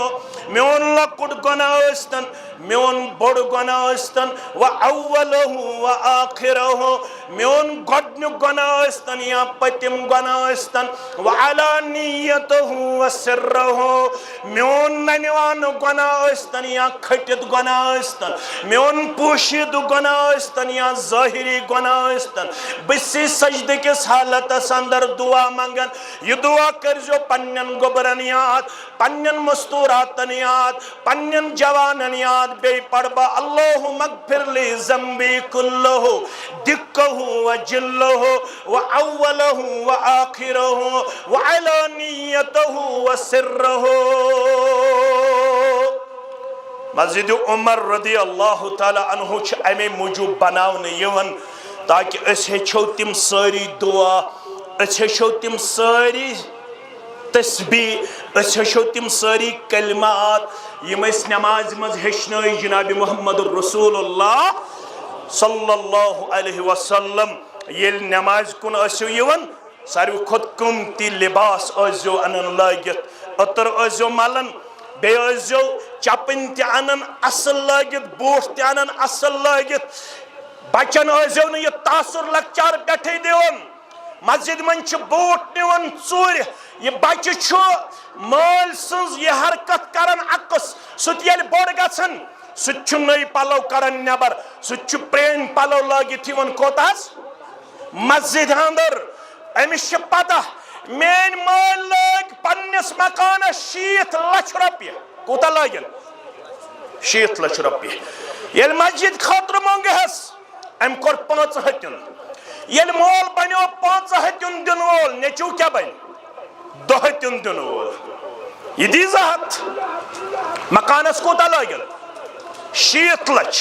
S1: میون لکٹ گناہ استن میون بڑ گناہ استن و اولہو و آخرہو میون گڈنیو گناہ استن یا پتم گناہ استن و علانیتہو و سرہو میون ننوان گناہ استن یا کھٹت گناہ استن میون پوشید گناہ استن یا ظاہری گناہ استن بسی سجدہ کس حالت اندر دعا منگن یہ دعا کر جو پنن گبرن یاد پنن مستوراتن یاد پنن جوانن یاد بے پڑھ با اللہم اغفر لی ذنبی کلہ دکہ و جلہ و اولہ و آخرہ و علانیتہ و سرہ. مسجد عمر رضی اللہ تعالی عنہ چھ امی موجود بناونے یون تاکہ اس ہچو تم ساری دعا، اس ہچو تم ساری تسبیح، اس ہچو تم ساری کلمات یم اس نماز مز ہشنائی جناب محمد الرسول اللہ صلی اللہ علیہ وسلم. یل نماز کن اسو یون ساروی خود قیمتی لباس ازو انن لاگت، عطر ازو ملن، بے ازو چپن تی انن اصل لاگت، بوٹ تی انن اصل لاگت. بچن ازو نے یہ تاثر لکچار بیٹھے دیون مسجد من چھ بوٹ نیون ژور. یہ بچہ چھو مال سنز یہ حرکت کرن عکس ست یل بوڑ گژھن ست چھ نئی پلو کرن نبر، ست چھ پرین پلو لاگت یون کوتاس مسجد اندر. امس چھ پتہ مین مال لاگ پنس مکانس 60 لچھ رۄپیہِ. کوتاہ لاگن؟ 60 لچھ رۄپیہِ. یل مسجد خاطر مونگہس ام کور 500. یل مول بنیو 500 دن وول نیچو کیا بن 2 دن وول. یہ دی زہت مکانس کوتاہ لاگن 60 لچھ.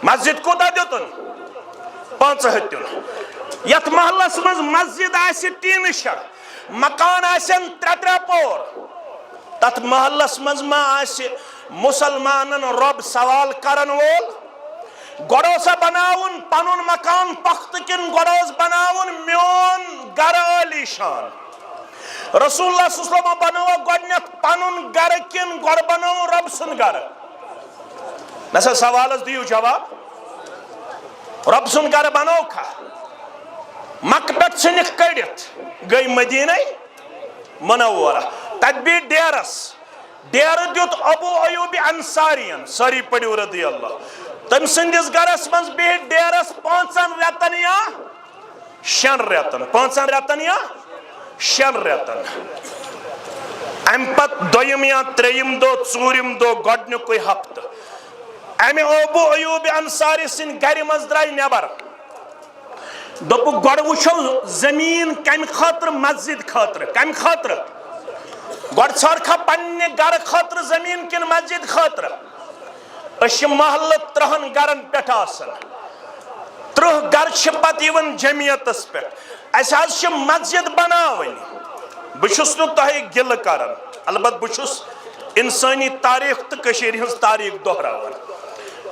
S1: مسجد کوتاہ دیتن 500. یت محلس مز مسجد آسی ٹین شڑ، مکان آسن 3 پور، تت محلس مز ما آسی مسلمانن رب سوال کرن وول. گوڑوسا بناون پنن مکان پخت کن گوڑوس بناون میون گر عالی شان. رسول اللہ صلی اللہ علیہ وسلم بناو گوڑنیت پنن گر کن گوڑ بناو رب سن گر. نسا سوالس دیو جواب. رب سن گر بناو کھا مکبت سنک کڑت گئی مدینہ منورہ تت بھی ڈیرس. ڈیر دیت ابو ایوب انصارین ساری پڑیو رضی اللہ. تم سندس گرس مز بھی ڈیرس 5 ریتن یا 6 ریتن. 5 ریتن یا 6 ریتن. ام پت دویم یا تریم دو ژورم دو گۄڈنیُک کوئی ہفتہ امہ ابو ایوب انصاری سن گر مز درائے نبر. دوپو گوڑ وچھو زمین کم خاطر مسجد خاطر کم خاطر گوڑ ژھارکھا پننہ گر خاطر زمین کن مسجد خاطر. اش محل 30 گرن پہ آسان 30 گر پتہ یون جمعیتس پہ. اس حظ مسجد بناون. بہس نو تہ گل کران البتہ بہس انسانی تاریخ تو کشیر ہز تاریخ دہراوان.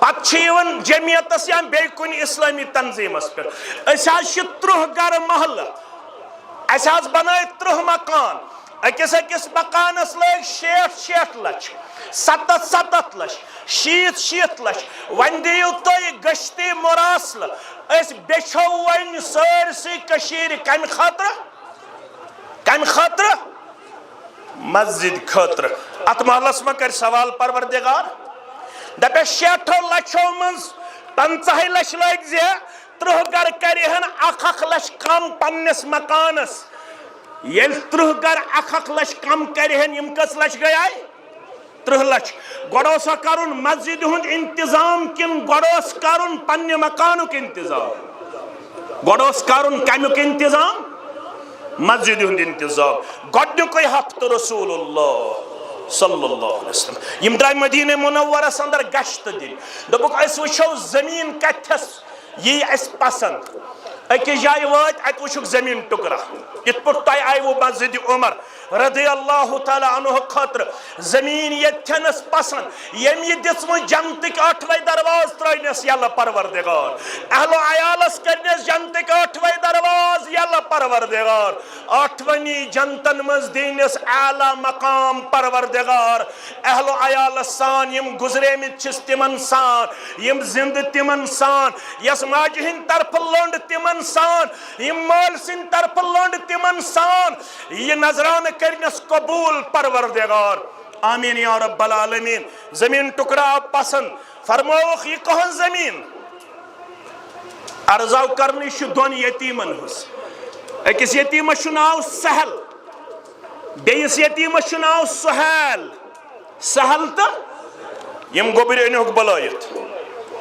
S1: پتہ یون جمعیتس یا بی کن اسلامی تنظیمس پہ. اس حظ 30 گر محل. اس حظ بنائے 30 مکان. اکس اکس مکانس لگ 60 لچھ 70 لچھ 60 لچھ. ون دیو تھی گشتی مراسل اس بیچو ون سرسی کشیر کم خاطر کم خاطر مسجد خاطر. ات محلس میں کر سوال پروردگار دپے 60 لچھو مز 15 لچھ لگ زی 30 گر کرہن 1 لچھ کم پنس مکانس. یل 30 گر 1 لچھ کم کرہن یم کس لچھ گئی 30 لچھ. گوڑوسا کرن مسجد ہند انتظام کن گوڑوس کرن پنہ مکانک انتظام. گوڑوس کرن کمیک انتظام مسجد ہند انتظام. گۄڈنیُکُے ہفتہ رسول اللہ صلی اللہ علیہ وسلم یم درائے مدینہ منورس اندر گشت دن. دپک اس وچھو زمین کتھس یہ اس پسند. اکس جائے وات ات وچھک زمین ٹکرا. ات پٹ تہ آئیو مسجد عمر رضی اللہ تعالی عنہ خاطر زمین یتھنس پسند. یم یہ دژمٕژ جنتک 8وے درواز ترٲینس یلہ پروردگار. اہل و عیالس کرنس جنتک 8وے درواز یلہ پروردگار. 8ونی جنتن مز دینس اعلی مقام پروردگار. اہل و عیالس سان یم گزریمت چھس تمن سان یم زند تمن سان یس ماجہ ہند طرف لنڈ تمن سان یم مال سن طرف لنڈ تمن سان. یہ نظرانہ کرنس قبول پروردگار. آمین یا رب العالمین. زمین ٹکرا پسند فرموخ یہ کہن زمین ارزاو کرنی چھ 2 یتیمن ہس. اکس یتیمس چھ ناو سہل بیس یتیمس چھ ناو سہیل. سہل تو یم گوبر انہوک بلائیت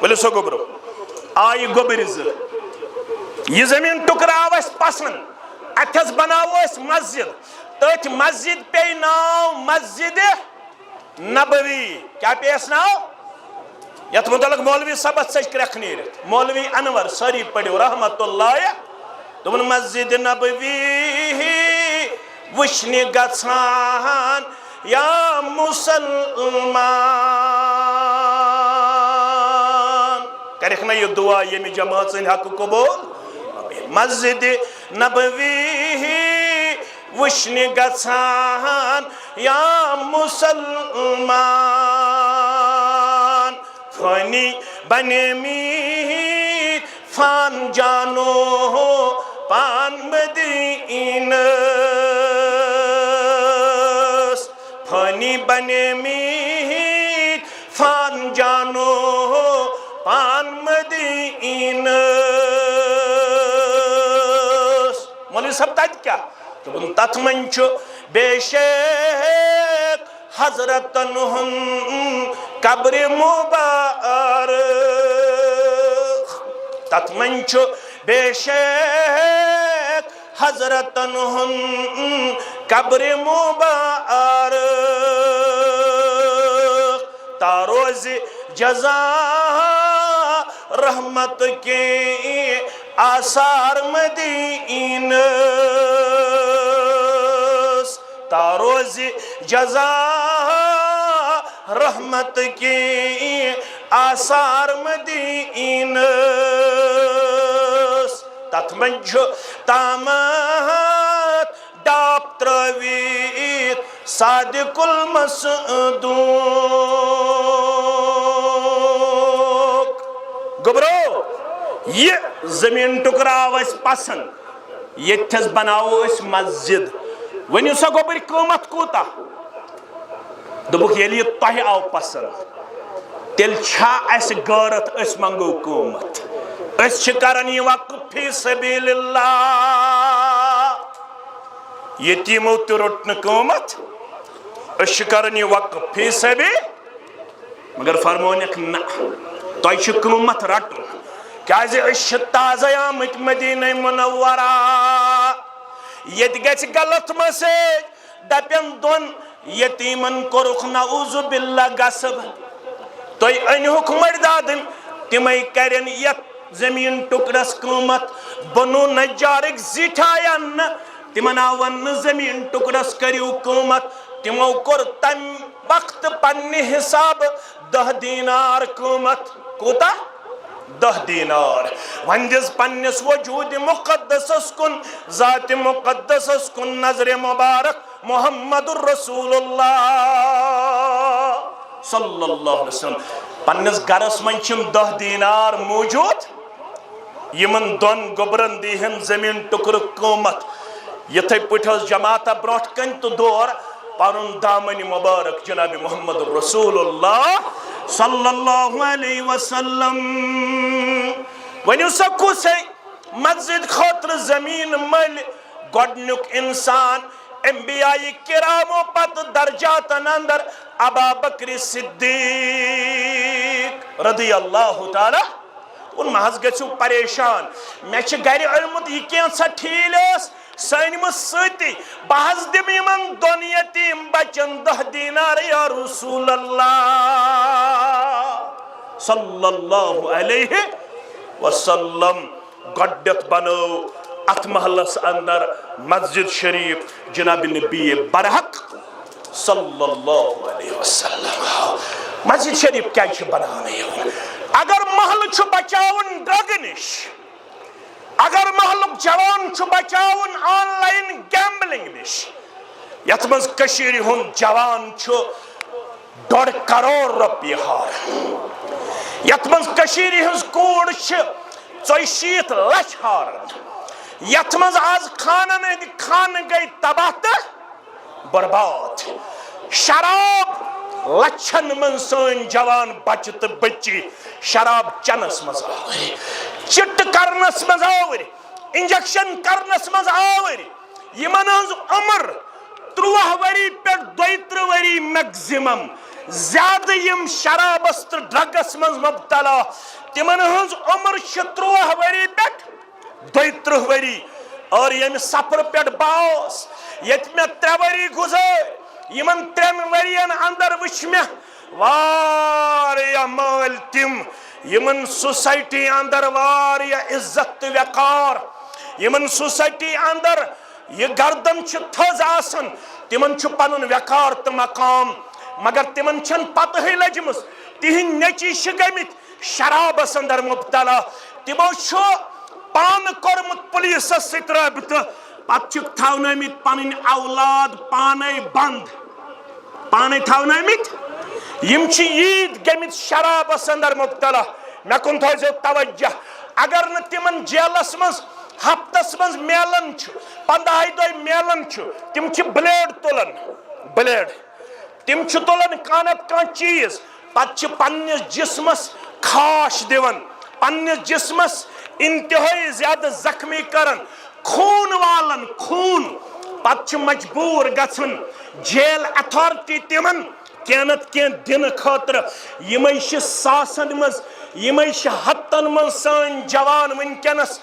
S1: بولے سو گوبرو آئی گوبر یہ زمین ٹکراو اس پسند اتھس بناو اس مسجد تیت مسجد پہ ناو مسجد نبوی کیا پہ اس ناو یت متعلق مولوی سبت سچ کرکھ نیرت مولوی انور ساری پڑھو رحمت اللہ دون مسجد نبوی وشنی گژھان یا مسلمان کرکھ نا یہ دعا یمی جماعت سن حق قبول مسجد نبوی وشنی گژھان یا مسلمان فانی بنیمی فان جانو پان مدینس فانی بنیمی فان جانو پان مدینس مولوی صاحب تات کیا تو تت منچو بے شیخ حضرتن ہن قبر مبارک تت منچو بے شیخ حضرتن ہن قبر مبارک تاروز جزا رحمت کے آثار مدینس تاروز جزا رحمت کے آثار مدینس تت منچو تامت ڈاپ ترویت صادق المصدوق گبرو یہ زمین ٹکراو اس پسند یہ تھس بناو اس مسجد ونیو سا گوبر قیمت کوتا دبک یلی تہ آو پسند تیل چھا اس غیرت اس منگو قیمت اس چکرن یہ وقف فی سبیل اللہ یتیمو ترٹن قیمت اس چکرن یہ وقف فی سبیل مگر فرمونک نا تو یہ قیمت رٹن کیازِ اس تازہ آمت مدینہ منورہ یت گژھِ غلط مسیج دپن دون یتیمن کورُکھ نعوذ باللہ غصب تُہۍ أنۍہُکھ مردادن تِمے کرن یت زمین ٹکرس قیمت بنو نجارک زیٹھاے اننہٕ تمن آو وننہٕ زمین ٹکرس کٔرِو قیمت تمو کوٚر تمہِ وقت پننہِ حساب 10 دینار قیمت کوتاہ 10 دینار ون دس پنس وجود مقدسس کن ذات مقدسس کن نظر مبارک محمد الرسول اللہ صلی اللہ علیہ وسلم پنس گرس من 10 دینار موجود یمن دون گبرن دیہن زمین ٹکر قیمت یتھے پٹھس جماعت برونٹ کن تو دور پرن دامن مبارک جناب محمد الرسول اللہ صلی اللہ علیہ وسلم ونیو سا کسے مسجد خاطر زمین مل گوڑنک انسان انبیاء کرامو پت درجاتن اندر ابا بکر صدیق رضی اللہ تعالی ان محض گژھو پریشان میں چھ گھر علمت یہ کینسا ٹھیلس سینم ستی بحث دم یمن دون یتیم بچن 10 دینار یا رسول اللہ صلی اللہ علیہ وسلم گڈت بنو ات محلس اندر مسجد شریف جناب نبی برحق صلی اللہ علیہ وسلم مسجد شریف کیا چھ بنانے اگر محل چھ بچاون ڈرگ نش اگر محلک جوان چھ بچاون آن لائن گیمبلنگ نش یت مز کشیر ہن جوان چھ 1.5 کروڑ روپیہ ہار یت مز کشیر ہنز کوڑ چھ 40 لچھ ہار یت مز آز خان گئی تباہ تہ برباد شراب لچھن من سن جوان بچ تو بچی شراب چنس مز آوری چٹ کرنس مز آوری انجیکشن کرنس مز آوری یمن ہنز عمر 30 وری پہ 32 وری میکزیمم زیادہ یم شرابس تو ڈرگس من مبتلا تمن ہز عمر 30 وری پہ 32 وری اور یم سفر پہ باس یت میں 3 وری گزر یمن 3 ورین اندر وچ میں واریا مال تم یمن سوسائٹی اندر واریا عزت وقار یمن سوسائٹی اندر یہ گردن چھ تھز آسن تمن چھ پنن وقار تو مقام مگر تمن چھن پتہ ہی لجمس تہن نیچی گمت شرابس اندر مبتلا تمو چھ پان کورمت پولیس ست رابطہ پتہ چھک تھونامت پنن اولاد پانے بند پانے تھونامت یم چھ عید گمت شرابس اندر مبتلا میں کن تھو توجہ اگر نہ تمن جیلس مز ہفتس مز میلن 15 دہ میلن تم بلیڈ تلن بلیڈ تم تلن کانت کان چیز پتہ پنس جسمس کھاش دون پنس جسمس انتہائی زیادہ زخمی کرن خون والن خون پتہ مجبور گژھن جیل اتھارٹی تمن کینت کین دن خاطر یمے ساسن مز یمے ہتن من سان جوان ونکس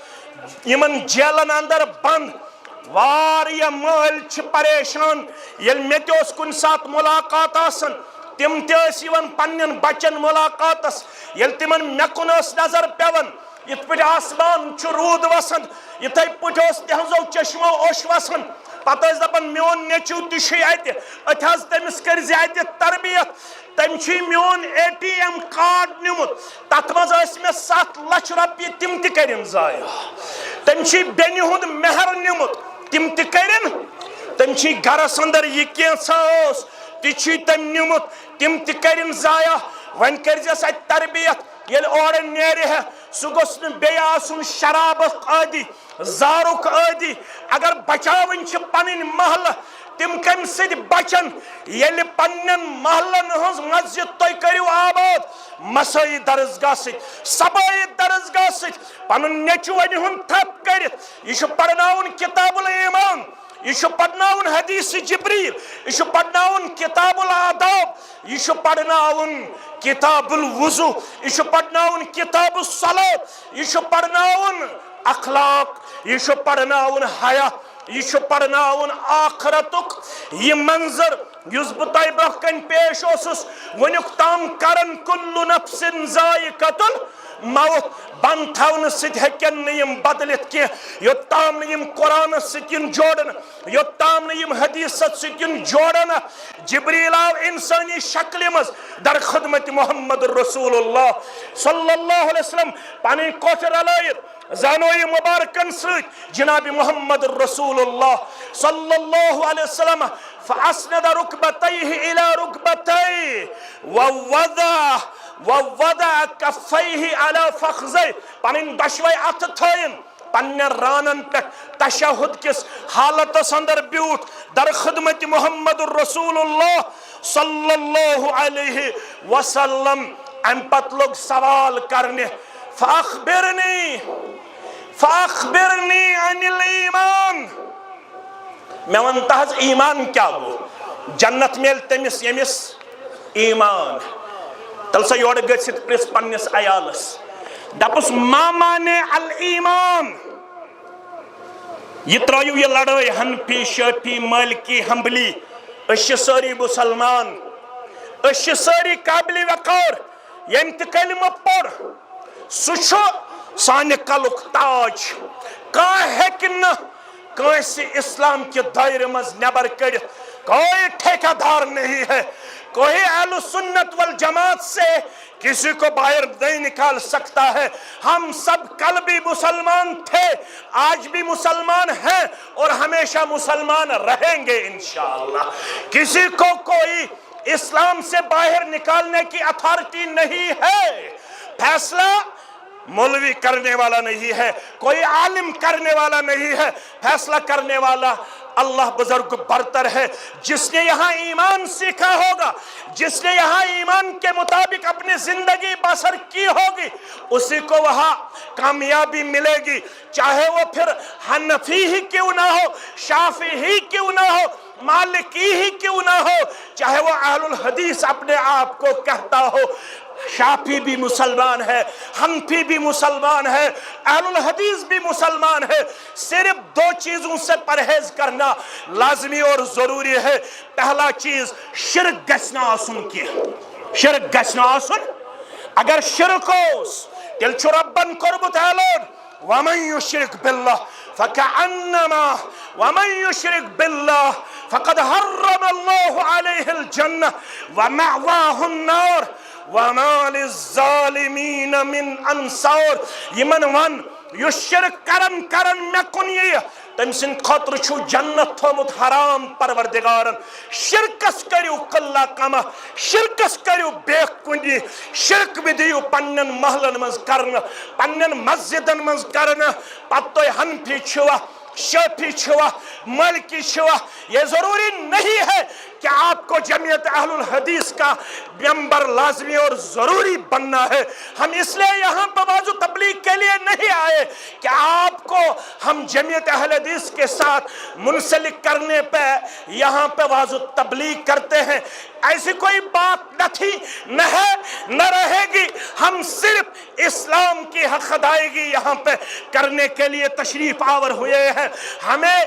S1: یمن جیلن اندر بند واریا مال پریشان یل مے تس کن سات ملاقات آسن تم تس پنن بچن ملاقاتس یل تمن مے کن نظر پیون یت پہ آسمان رود وسان یتھے پہ تہذو چشمو اوش وسان پتہ دپان میون نیچو تہ ات تمس کر تربیت تم میون ATM کارڈ نمت تت مز میں 7 لچھ روپیہ تم تہ کرن ضائع تم بینہ ہند مہر نمت تم تہ کرن تم گرس اندر یہ کینسا تہ تم نمت تم تہ کرن ضائع ون کرزس ات تربیت یل اور نیرہ سہ گوس بی آسن شرابک عادی زارک عادی اگر بچاون پنن محلہ تم کم سد بچن یل پنن محلن ہز مسجد تھی کرو آباد مسائی درسگاہ ست صبائی درسگاہ ست پنن نیچو ون تھپ کرت یہ پرناون کتاب الایمان یہ پرناون حدیث جبریل یہ پرناون کتاب الآداب یہ پرناون کتاب الوضو یہ پرناون کتاب الصلاۃ یہ پرناون اخلاق یہ پرناون حیا یہ پرناون آخرتک یہ منظر یس بہ تہ برہ کن پیش اوسس ونیک تام کرن کل نفس ذائقۃ الموت بند تھون ست ہیکن نیم بدلت کی یوتام نیم قرآن ستین جوڑن یوتام نیم حدیث ستین جوڑن جبریل آو انسانی شکل مز در خدمت محمد رسول اللہ صلی اللہ علیہ وسلم پانی کوٹر علائر زانوی مبارکن ست جناب محمد رسول اللہ صلی اللہ علیہ وسلم فاسند رکبتیہ الى رکبتیہ ووضع کفیہ علی فخذیہ پنن دشوی ات تھائن پنن رانن پہ تشہد کس حالت اندر بیوٹ در خدمت محمد رسول اللہ صلی اللہ علیہ وسلم ام پت لوگ سوال کرنے فاخبرنی عن الایمان میں ونتا حض ایمان کیا گو جنت میل تمس یمس ایمان تل سا یوڑ گھت پریس پنس عیالس دپس ما مانے الایمان یہ ترائیو یہ لڑائی ہنپی شاپی مالکی ہمبلی اش ساری مسلمان اش ساری قابل وقار یم کلمہ پڑھ سچو سانہ کلک تاج کان ہیکن کانسی اسلام کے دائرے مز نبر کرت کوئی ٹھیکہ دار نہیں ہے کوئی اہل سنت والجماعت سے کسی کو باہر نہیں نکال سکتا ہے ہم سب کل بھی مسلمان تھے آج بھی مسلمان ہیں اور ہمیشہ مسلمان رہیں گے انشاءاللہ کسی کو کوئی اسلام سے باہر نکالنے کی اتھارٹی نہیں ہے فیصلہ مولوی کرنے والا نہیں ہے کوئی عالم کرنے والا نہیں ہے فیصلہ کرنے والا اللہ بزرگ برتر ہے جس نے یہاں ایمان سیکھا ہوگا جس نے یہاں ایمان کے مطابق اپنی زندگی بسر کی ہوگی اسی کو وہاں کامیابی ملے گی چاہے وہ پھر حنفی ہی کیوں نہ ہو شافعی ہی کیوں نہ ہو مالکی ہی کیوں نہ ہو، چاہے وہ اہل الحدیث اپنے آپ کو کہتا ہو، شافعی بھی مسلمان ہے، حنفی بھی مسلمان ہے، اہل الحدیث بھی مسلمان ہے، صرف دو چیزوں سے پرہیز کرنا لازمی اور ضروری ہے۔ پہلا چیز شرک گژھنہ آسن کی، شرک گژھنہ آسن، اگر شرک ہوس تیل چھُ ربن کوٚرمُت اعلان وَمَن يُشْرِكْ بِاللَّهِ فَكَأَنَّمَا وَمَن يُشْرِكْ بِاللَّهِ فَقَدْ حَرَّمَ اللَّهُ عَلَيْهِ الْجَنَّةَ وَمَأْوَاهُ النَّارُ وَمَا لِلظَّالِمِينَ مِنْ أَنصَارٍ۔ یمن ون یُس شرک کرن مے کُن یِیہِ تٔمۍ سٕنٛدِ خٲطرٕ چھُ جنت تھومُت حرام پروردگارن۔ شرکس کٔرِو قلہ کمہ، شرکس کٔرِو بے کنی، شرک بھی دیو پنن محلن منٛز کرنہٕ، پنن مسجدن منٛز کرنہٕ۔ پتہٕ تُہۍ حنفی چھِوا، شافعی چھِوا، مالکی چھِوا، یہ ضروری نہیں ہے کہ آپ کو جمعیت اہل الحدیث کا ممبر لازمی اور ضروری بننا ہے۔ ہم اس لیے یہاں پہ واضح تبلیغ کے لیے نہیں آئے کہ آپ کو ہم جمعیت اہل حدیث کے ساتھ منسلک کرنے پہ یہاں پہ واضح تبلیغ کرتے ہیں، ایسی کوئی بات نہ تھی، نہ ہے، نہ رہے گی۔ ہم صرف اسلام کی حق ادائیگی یہاں پہ کرنے کے لیے تشریف آور ہوئے ہیں۔ ہمیں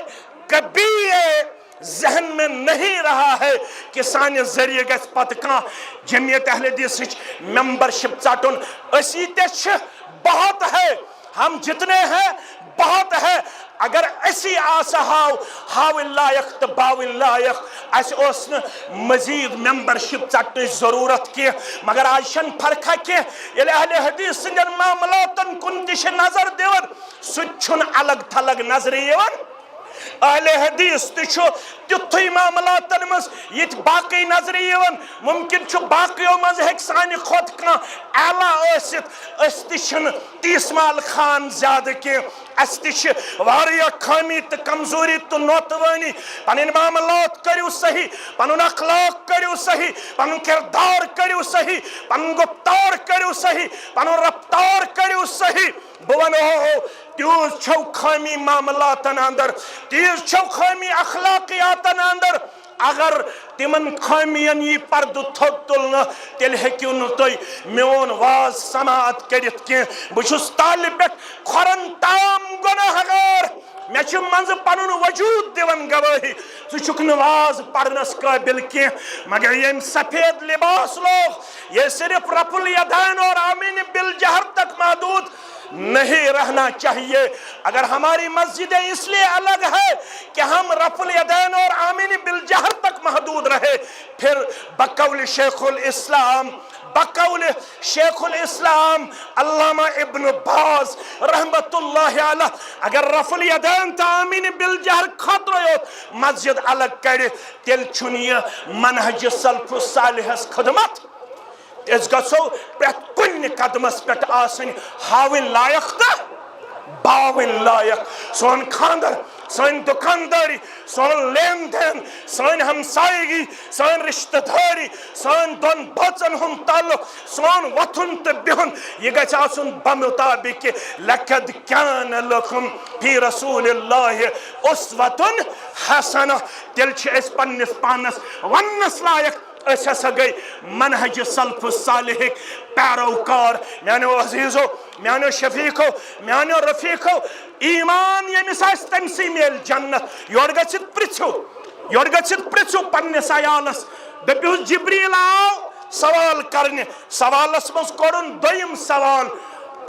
S1: کبھی یہ ذہن میں نہیں رہا ہے کہ سانے ذریعے گژھِ پتہٕ کانٛہہ جمعیت اہل حدیثٕچ ممبرشپ ژٹُن۔ أسۍ ییٖتیاہ چھِ بہت ہے، ہم جتنے ہیں بہت ہے، اگر اسی آسا ہاو لائق تو باو لائق اس اوس مزید ممبرشپ ژٹنٕچ ضرورت کی، مگر آج چھن فرقہ کی ییٚلہِ اہل حدیث سٕنٛدٮ۪ن معاملاتن کُن تہِ چھِ نظر دِوان سُہ تہِ چھُنہٕ الگ تھلگ نظرِ یِوان۔ اہل حدیث تہِ چھُ تیُتھُے معاملاتن منٛز ییٚتہِ باقٕے نظرِ یِوان، ممکن چھُ باقیو منٛز ہیٚکہِ سانہِ کھۄتہٕ کانٛہہ اعلیٰ ٲسِتھ، أسۍ تہِ چھِنہٕ تیٖسمال خان زیادٕ کینٛہہ، اَسہِ تہِ چھِ واریاہ خٲمی تہٕ کمزوری تہٕ نوتوٲنی۔ پنٕنۍ معاملات کٔرِو صحیح، پنُن اخلاق کٔرِو صحیح، پنُن کردار کٔرِو صحیح، پنُن گفتار کٔرِو صحیح، پنُن رفتار کٔرِو صحیح۔ بہٕ ونہو تیوٗژ چھو خٲمی معاملاتن اندر، تیٖژ چھو خٲمی اخلاقیاتن اندر، اگر تمن خٲمین یی پردٕ تھوٚد تُلنہٕ تیٚلہِ ہیٚکِو نہٕ تُہۍ میون واز سماعت کٔرِتھ کینٛہہ۔ بہٕ چھُس تالہِ پٮ۪ٹھ کھۄرن تام گۄناہ گار، مےٚ چھُ منٛزٕ پنُن وجوٗد دِوان گوٲہی ژٕ چھُکھ نہٕ واز پرنس قٲبل کینٛہہ، مگر ییٚمۍ سفید لباس لوگ یہ صرف رفع الیدین اور آمین بالجہر تک محدود نہیں رہنا چاہیے۔ اگر ہماری مسجدیں اس لیے الگ ہے کہ ہم رفع الیدین اور آمین بالجہر تک محدود رہے، پھر بقول شیخ الاسلام علامہ ابن باز رحمت اللہ علیہ اگر رفع الیدین تا آمین بالجہر خطرہ یوت مسجد الگ کرے تیل چھُنہٕ یہِ منہج سلف صالحس خدمت۔ اس گژھو پرٛٮ۪تھ کُنہِ قدمس پٮ۪ٹھ آسٕنۍ ہاوٕنۍ لایق تہٕ باوٕنۍ لایق۔ سون خاندر، سٲنۍ دُکاندٲری، سون لین دین، سٲنۍ ہمسایگی، سٲنۍ رشتہٕ دٲری، سٲنۍ دۄن بٲژن ہُنٛد تعلق، سون وۄتھُن تہٕ بِہُن، یہِ گژھِ آسُن بمطابق لقد کان لکم فی رسول اللہ اسوۃ حسنہ۔ تیٚلہِ چھِ أسۍ پننِس پانس وننس لایق أسۍ ہسا گٔے منہج سلف صالحٕکۍ پیروکار۔ میانیو عزیزو، میانیو شفیقو، میانیو رفیقو، ایمان ییٚمِس آسہِ تٔمۍ سٕے میلہِ جنت۔ یورٕ گٔژھِتھ پرٛژھِو پننِس عیالس، دٔپِوُس جبریٖل آو سوال کرنہِ، سوالس منٛز کوٚرُن دوٚیِم سوال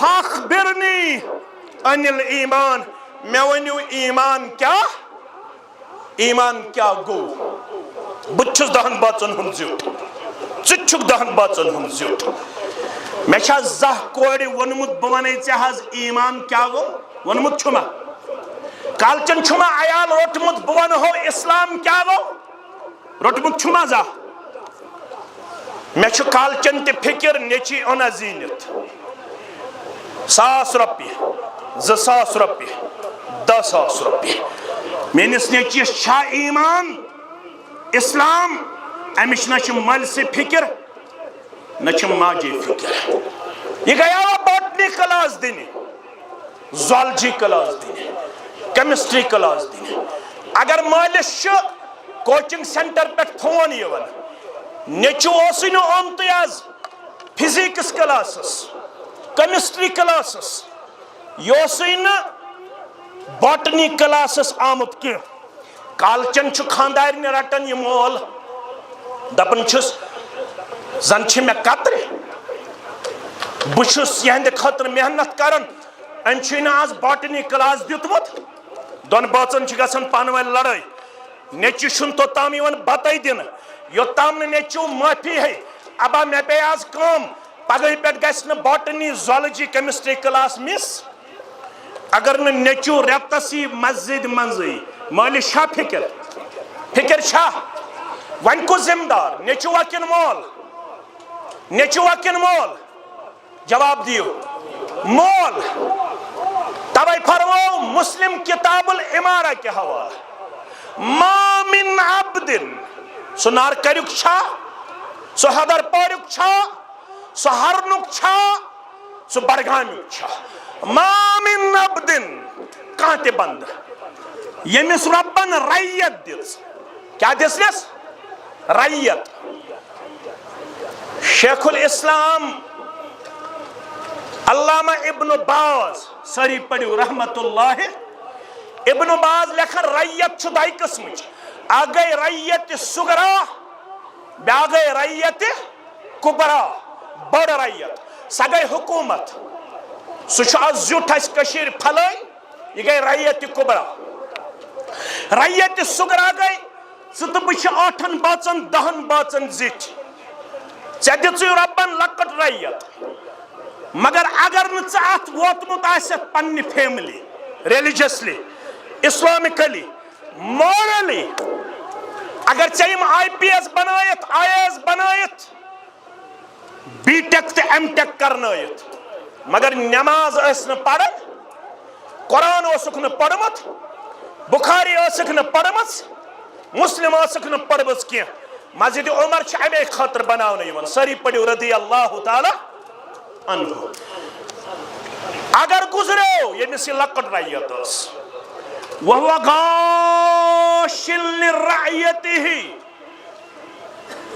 S1: فاخبرنی عن الایمان، مےٚ ؤنِو ایمان کیٛاہ؟ ایمان کیٛاہ گوٚو؟ بہٕ چھُس 10 بٲژن ہُنٛد زیُٹھ، ژٕ تہِ چھُکھ 10 بٲژن ہُنٛد زیُٹھ، مےٚ چھا زانٛہہ کورِ ووٚنمُت بہٕ ونے ژےٚ حظ ایمان کیٛاہ گوٚو؟ ووٚنمُت چھُما؟ کالچن چھُما عیال روٚٹمُت بہٕ ونہو اسلام کیٛاہ گوٚو؟ روٚٹمُت چھُما زانٛہہ؟ مےٚ چھُ کالچن تہِ فِکر نیٚچی اوٚنا زیٖنِتھ 1000 رۄپیہِ، 2000 رۄپیہِ، 10,000 رۄپیہِ۔ میٲنِس نیٚچوِس چھا ایمان اسلام؟ امِچ نہ چھِ مٲلۍ سٕے فِکر نہ چھِ ماجے فِکر۔ یہ گٔیاوا باٹنی کلاس دِنہِ، زالجی کلاس دِنہِ، کیمسٹری کلاس دِنہِ۔ اگر مٲلِس چھُ کوچنگ سینٹر پہ فون یوان نیچو اوسے نہ آمتٕے آز فزکس کلاسس کیمسٹری کلاسس یہ اوسے نہ باٹنی کلاسس آمت کی کالچن خاندارنہ رٹان یہ مول دپان چھس زن چھ مے قطرِ بہس یہند خاطر محنت کران ام چھ آز باٹنی کلاس دیتمت دون بٲژن چھ گژھان پانہٕ ؤنۍ لڑٲے نیچو چھُنہٕ توٚتام یِوان بتاے دِنہٕ یوٚتام نہٕ نیچو معافی ہے ابا مے پے آز کٲم پگہہ پٮ۪ٹھ گژھِ نہٕ باٹنی زالجی کیمسٹری کلاس مس اگر نہٕ نیچو رٮ۪تس یی مسجد منٛزٕے مٲلِس چھا فکر چھا وۄنۍ کُس ذمہٕ دار نیچوا کِنہٕ مول نیچوا کِنہٕ مول جواب دیو مول توے فرمو مسلم کتاب العمارہ کے حوالہ ما من عبد سو نار کریک چھا سو حدر پوریک چھا سو ہرنک چھا سو برگامیک چھا ما من عبد کانتے بند یمس ربن رعیت دس کیا دس نس رعیت شیخ الاسلام علامہ ابن باز سری پڑھو رحمت اللہ ابن باز لکھن رعیت چھ دائی قسم آگئی رعیت صغرا بیا گئی رعیت کبرا بڑ رعیت سا گئی حکومت سہ آز زیوٹ اس کشیر پھلائی یہ گئی رعیت کبرا رعیت صغرا گئی ژٕ بچ 8 باژن 10 باژن زٹ ژے دِژٕے رۄبن لۄکٕٹ رعیت مگر اگر نہ ژٕ اتھ ووتمُت آسٮ۪تھ پننہِ فیملی ریلیجسلی اسلامکلی مورلی اگر ژے یِم IPS بنٲیِتھ IAS بنٲیِتھ B.Tech تہٕ M.Tech کرنٲیِتھ مگر نماز ٲسۍ نہٕ پران قرآن اوسُکھ نہٕ پوٚرمُت بخاری ٲسٕکھ نہٕ پٔرمٕژ مسلم ٲسٕکھ نہٕ پٔرمٕژ کینٛہہ مسجد عمر چھِ امی خٲطرٕ بناونہٕ یِوان سٲری پٔرِو رضی اللہ تعالیٰ عنہ اگر گزریو ییٚمِس یہِ لۄکٕٹ رعیت ٲس وَهُوَ غاشٍ لِرَعْیَتِهِ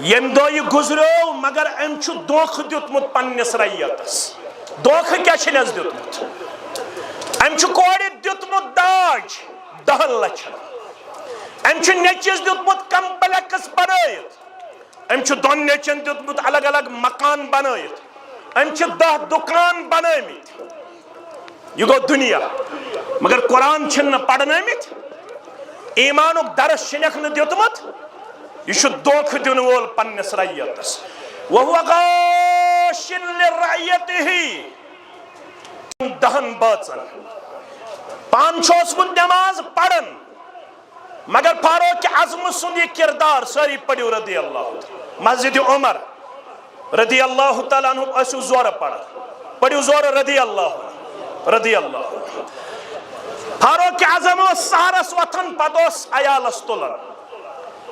S1: ییٚمہِ دۄہ یہِ گزریو مگر أمۍ چھُ دھوکہٕ دیُتمُت پننِس رعیتس دھوکہٕ کیٛاہ چھُنس دیُتمُت أمۍ چھُ کورِ دیُتمُت داج 10 لچھن أمۍ چھُ نیٚچوِس دیُتمُت کمپلیکس بنٲیِتھ أمۍ چھُ دۄن نیٚچوٮ۪ن دیُتمُت الگ الگ مکان بنٲیِتھ أمۍ چھِ 10 دُکان بنٲومٕتۍ یہ گو دنیا مگر قرآن چھِنہٕ پرنٲومٕتۍ ایمانُک درس چھِنکھ نہٕ دیُتمُت یہ چھُ دھوکہٕ دِنہٕ وول پننِس رعیتس وَهُوَ غاشٍ لِرَعْیَتِهِ 10 باژن پان چھُ اوسمُت نماز پران مگر فاروق اعظم سُنٛد یہ کردار سٲری پٔرِو رضی اللہ مسجد عمر رضی اللہ تعالیٰ عنہ ٲسِو زورٕ پران پٔرِو زورٕ رضی اللہ فاروق اعظم اوس سہرس وتھان پتہٕ اوس عیالس تُلان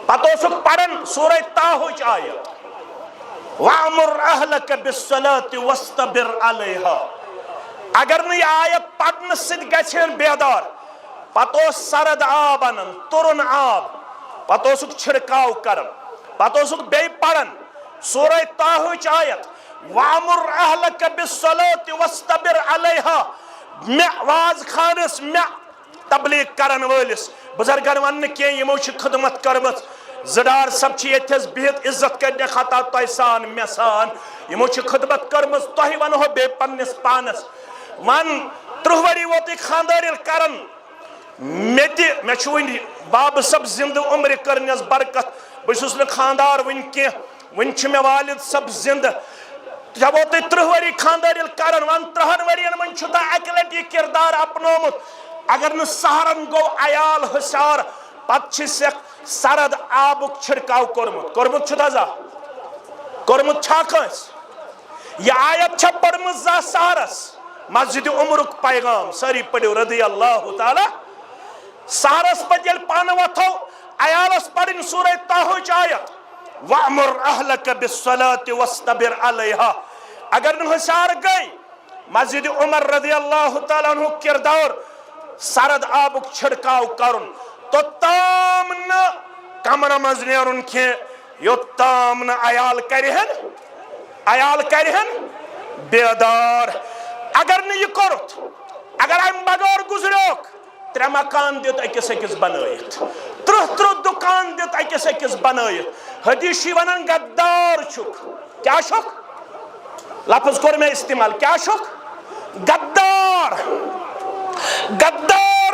S1: پتہٕ اوسُکھ پران سورہ طٰہٕچ آیت وَأْمُرْ أَهْلَكَ بِالصَّلَاةِ وَاسْتَبِرْ عَلَيْهَا اگر نہٕ یہِ آیت پرنہٕ سۭتۍ گژھِ بیدار پتہٕ اوس سرد آب انان تُرُن آب پتہٕ اوسُکھ چھِڑکاو کران پتہٕ اوسُکھ بیٚیہِ پران سورہ طٰہٕچ آیت وَأْمُرْ أَهْلَكَ بِالصَّلَاةِ وَاسْتَبِرْ عَلَيْهَا مےٚ واز خانس مےٚ تبلیغ کرن وٲلِس بزرگن ون نہٕ کینٛہہ یِمو چھِ خدمت کٔرمٕژ زٕڈار صٲب چھِ ییٚتھس بِہِتھ عزت کٔرنہِ خطا تۄہہِ سان مےٚ سان یِمو چھِ خدمت کٔرمٕژ تۄہہِ ونہو بیٚیہِ پننِس پانس ون 30 ؤری ووتُے خاندار ییٚلہِ کران مےٚ چھُ وٕنہِ بابہٕ صٲب زندٕ عمرِ کٔرنس برکت بہٕ چھُس نہٕ خاندار وٕنہِ کینٛہہ وٕنہِ چھُ مےٚ والد صٲب زندٕ ژےٚ ووتُے 30 ؤری خاندار ییٚلہِ کران ون 30 ؤرین منٛز چھُ تۄہہِ اکہِ لٹہِ یہِ کردار اپنومُت اگر نہٕ سہرن گوٚو عیال حُشیار پتہٕ چھِسکھ سرد آبُک چھِڑکاو کوٚرمُت چھُ تازا کوٚرمُت چھا کٲنٛسہِ یہِ آیت چھےٚ پٔرمٕژ زانٛہہ سہرس مسجد عمرُک پیغام سٲری پٔرِو رضی اللہ تعالیٰ سہرس پتہٕ ییٚلہِ پانہٕ وۄتھو عیالس پرٕنۍ سورہ طٰہٕچ آیت وَأْمُرْ أَهْلَكَ بِالصَّلَاةِ وَاسْتَبِرْ عَلَيْهَا اگر نہٕ حُشیار گٔے مسجد عمر رضی اللہ تعالیٰ عنہ کردار سرد آبُک چھِڑکاو کرُن توٚتام نہٕ کمرہ مز نیرن کی یوتام نہ عیال کرہن بیدار اگر نہ یہ کرت اگر ام بغیر گزریوک 3 مکان دیت اکس اکس بنائت 30 دکان دیت اکس اکس بنائت حدیث ونان غدار چھک کیا چھک لفظ کور میں استعمال کیا چھک غدار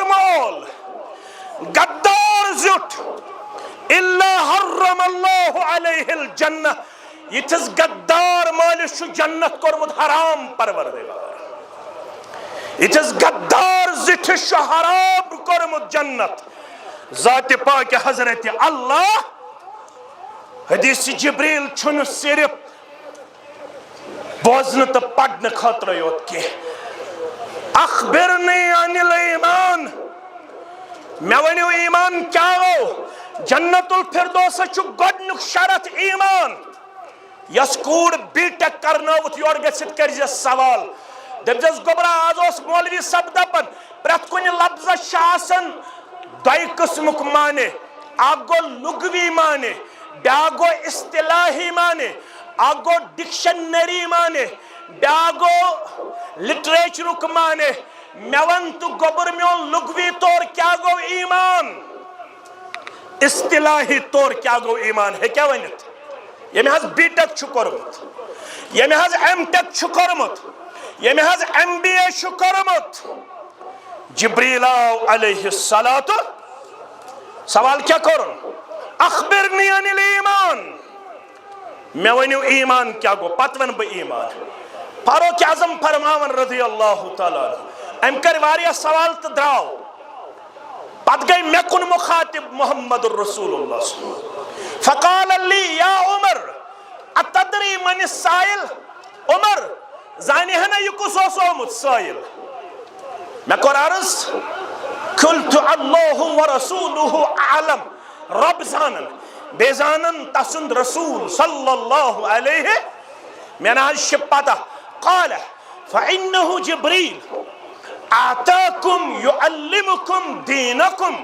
S1: مول غدار زٹ الا حرم اللہ علیہ الجنہ یتس غدار مالس جنت کورمت حرام پروردگار یتس غدار زٹھس حرام کورمت جنت ذات پاک حضرت اللہ حدیث جبریل چھن صرف بوزن تو پڑھنے خاطر یوت کی اخبرنی عن الایمان میں ونیو ایمان کیا ہو جنت الفردوس چھ گۄڈنیُک شرط ایمان یس کوڑ بی ٹیک کرناوت یور گژھِتھ کٔرزِ سوال دپزس گوبرا آز اوس مولوی صاحب دپان پرٛٮ۪تھ کُنہِ لفظس چھِ آسان 2 قٕسمُک معنی اکھ گوٚو لغوی معنی بیٛاکھ گوٚو اصطلاحی معنی اکھ گوٚو ڈکشنری معنی بیٛاکھ گوٚو لٹریچرُک معنی مےٚ ون تہٕ گوبر میون لغوی طور کیٛاہ گوٚو ایمان اصطلاحی طور کیا گو ایمان ہے کیا ونت یمی حض بی ٹیک چھُ کوٚرمُت یمی حض ایم ٹیک چھُ کوٚرمُت یمی حض ایم بی اے چھُ کوٚرمُت جبریل آو علیہ الصلاۃ سوال کیا کرن اخبرنی عن الایمان میں ونیو ایمان کیا گو پت ون بہ ایمان فاروق اعظم فرماون رضی اللہ تعالی عنہ ام کر واریاہ سوال تو دراو پت گئی میں کن مخاطب محمد الرسول اللہ فقال لی یا عمر اتدری من السائل عمر زانی ہے نا یہ کس اوسومت سائل میں کور عرض قلت اللہ ورسولہ اعلم رب زانن بے زانن تسند رسول صلی اللہ علیہ میں نے شب پتا قال فإنه جبریل آتاکم یعلمکم دینکم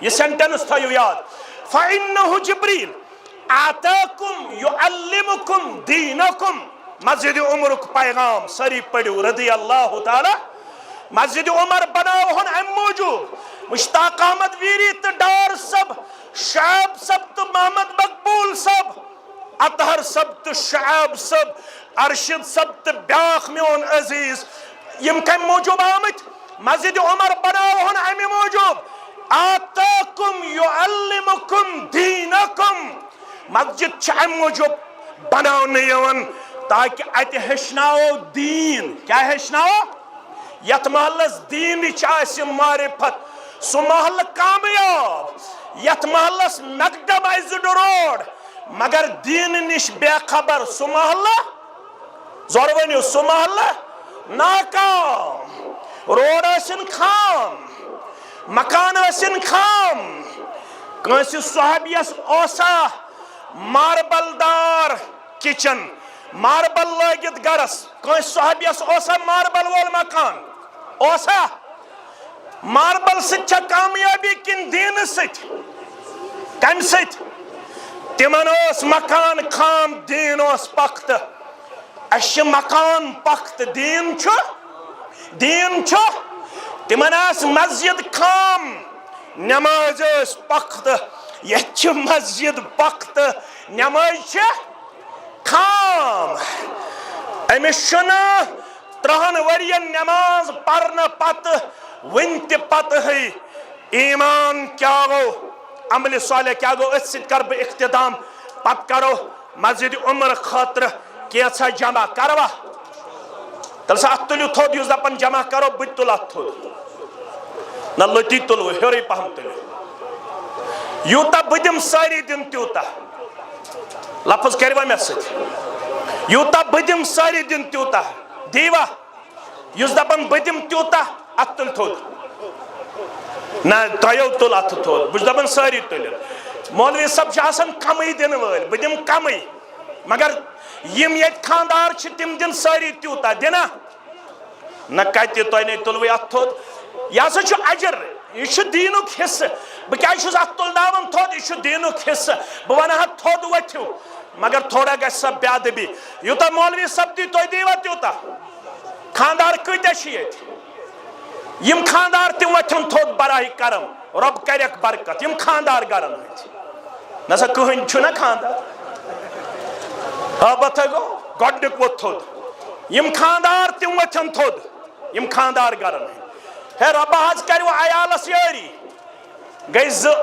S1: یہ سنٹنس تھا یاد فإنه جبریل آتاکم یعلمکم دینکم مسجد عمر کو پیغام سری پڑھو رضی اللہ تعالی مسجد عمر بناو ہن ام موجود مشتاق احمد ویری تو ڈار سب شعب سب تو محمد مقبول سب اطہر سب تو شعب سب ارشد سب تو بیاخ میون عزیز یم کم موجود آمد مسجد عمر بناو ہن امی موجود آتاکم یعلمکم دینکم مسجد چھ ام موجود بناو نیون تاکہ ات ہشناو دین کیا ہشناو یت محلس دین چاہیے معرفت سو محل کامیاب یت محلس مقدم ایزد روڈ مگر دین نش بے خبر سو محل زور ونیو سو محل ناکام روڈ ٲسِن خام مکان ٲسِن خام کٲنٛسہِ صحابیس اوسا ماربل دار کچن ماربل لٲگِتھ گرس کٲنٛسہِ صحابیس اوسا ماربل وول مکان اوسا ماربل سۭتۍ چھا کامیابی کِنہٕ دیٖنہٕ سۭتۍ کمہِ سۭتۍ تِمن اوس مکان خام دیٖن اوس پختہٕ اَسہِ چھِ مکان پختہٕ دیٖن چھُ تِمن آسہٕ مسجد خام نٮ۪ماز ٲس پختہٕ ییٚتہِ چھِ مسجد پختہٕ نٮ۪ماز چھِ خام أمِس چھُنہٕ 30 ؤرین نٮ۪ماز پرنہٕ پتہٕ وُنہِ تہِ پتہٕ ہے ایمان کیا گوٚو عملِ صالح کیا گوٚو أتھۍ سۭتۍ کر بہٕ اختتام پتہٕ کرو مسجد عمر خٲطرٕ کینٛژھا جمع کروا تیٚلہِ سا اتھ تُلِو تھوٚد یُس دپان جمع کرو بہٕ تہِ تُلہٕ اتھ تھوٚد نہ لٔتی تُلوٕ ہیوٚرُے پہم تُلِو یوٗتاہ بہٕ دِمہٕ سٲری دِنۍ تیوٗتاہ لفظ کروا مےٚ سۭتۍ یوٗتاہ بہٕ دِمہٕ سٲری دِنۍ تیوٗتاہ دیٖوا یُس دپان بہٕ دِمہٕ تیوٗتاہ اتھ تُل تھوٚد نہ تۄہیو تُل اتھ تھوٚد بہٕ چھُس دپان سٲری تُلِو مولوی صٲب چھِ آسان کمٕے دِنہٕ وٲلۍ بہٕ دِمہٕ کمٕے مگر یم ییٚتہِ خاندار چھِ تِم دِنۍ سٲری تیوٗتاہ دِنا نہ کتہِ تۄہہِ نے تُلوٕے اتھ تھوٚد یہِ ہسا چھُ اجر یہ دینک حصہ بہ کیا ات تلناون تھود یہ دینک حصہ بہ ونہ تھود ؤتھِو مگر تھوڑا گژھِ سا بے ادبی یوتاہ مولوی صاحب دی تُہۍ دیوا تیوتاہ خاندار کۭتیاہ چھِ ییٚتہِ یم خاندار تہِ وتھن تھود براہ کرم رب کرٮ۪کھ برکت یم خاندار گرن ہٕنٛدۍ نسا کٕہٕنۍ چھُنہ خاندار بتھے گو گۄڈنیُک ووٚتھ تھود یم خاندار تہِ وتھن تھود یم خاندار گرن ہٕنٛدۍ ہے رۄبہ حظ کریو عیالس یٲری گٔے زٕ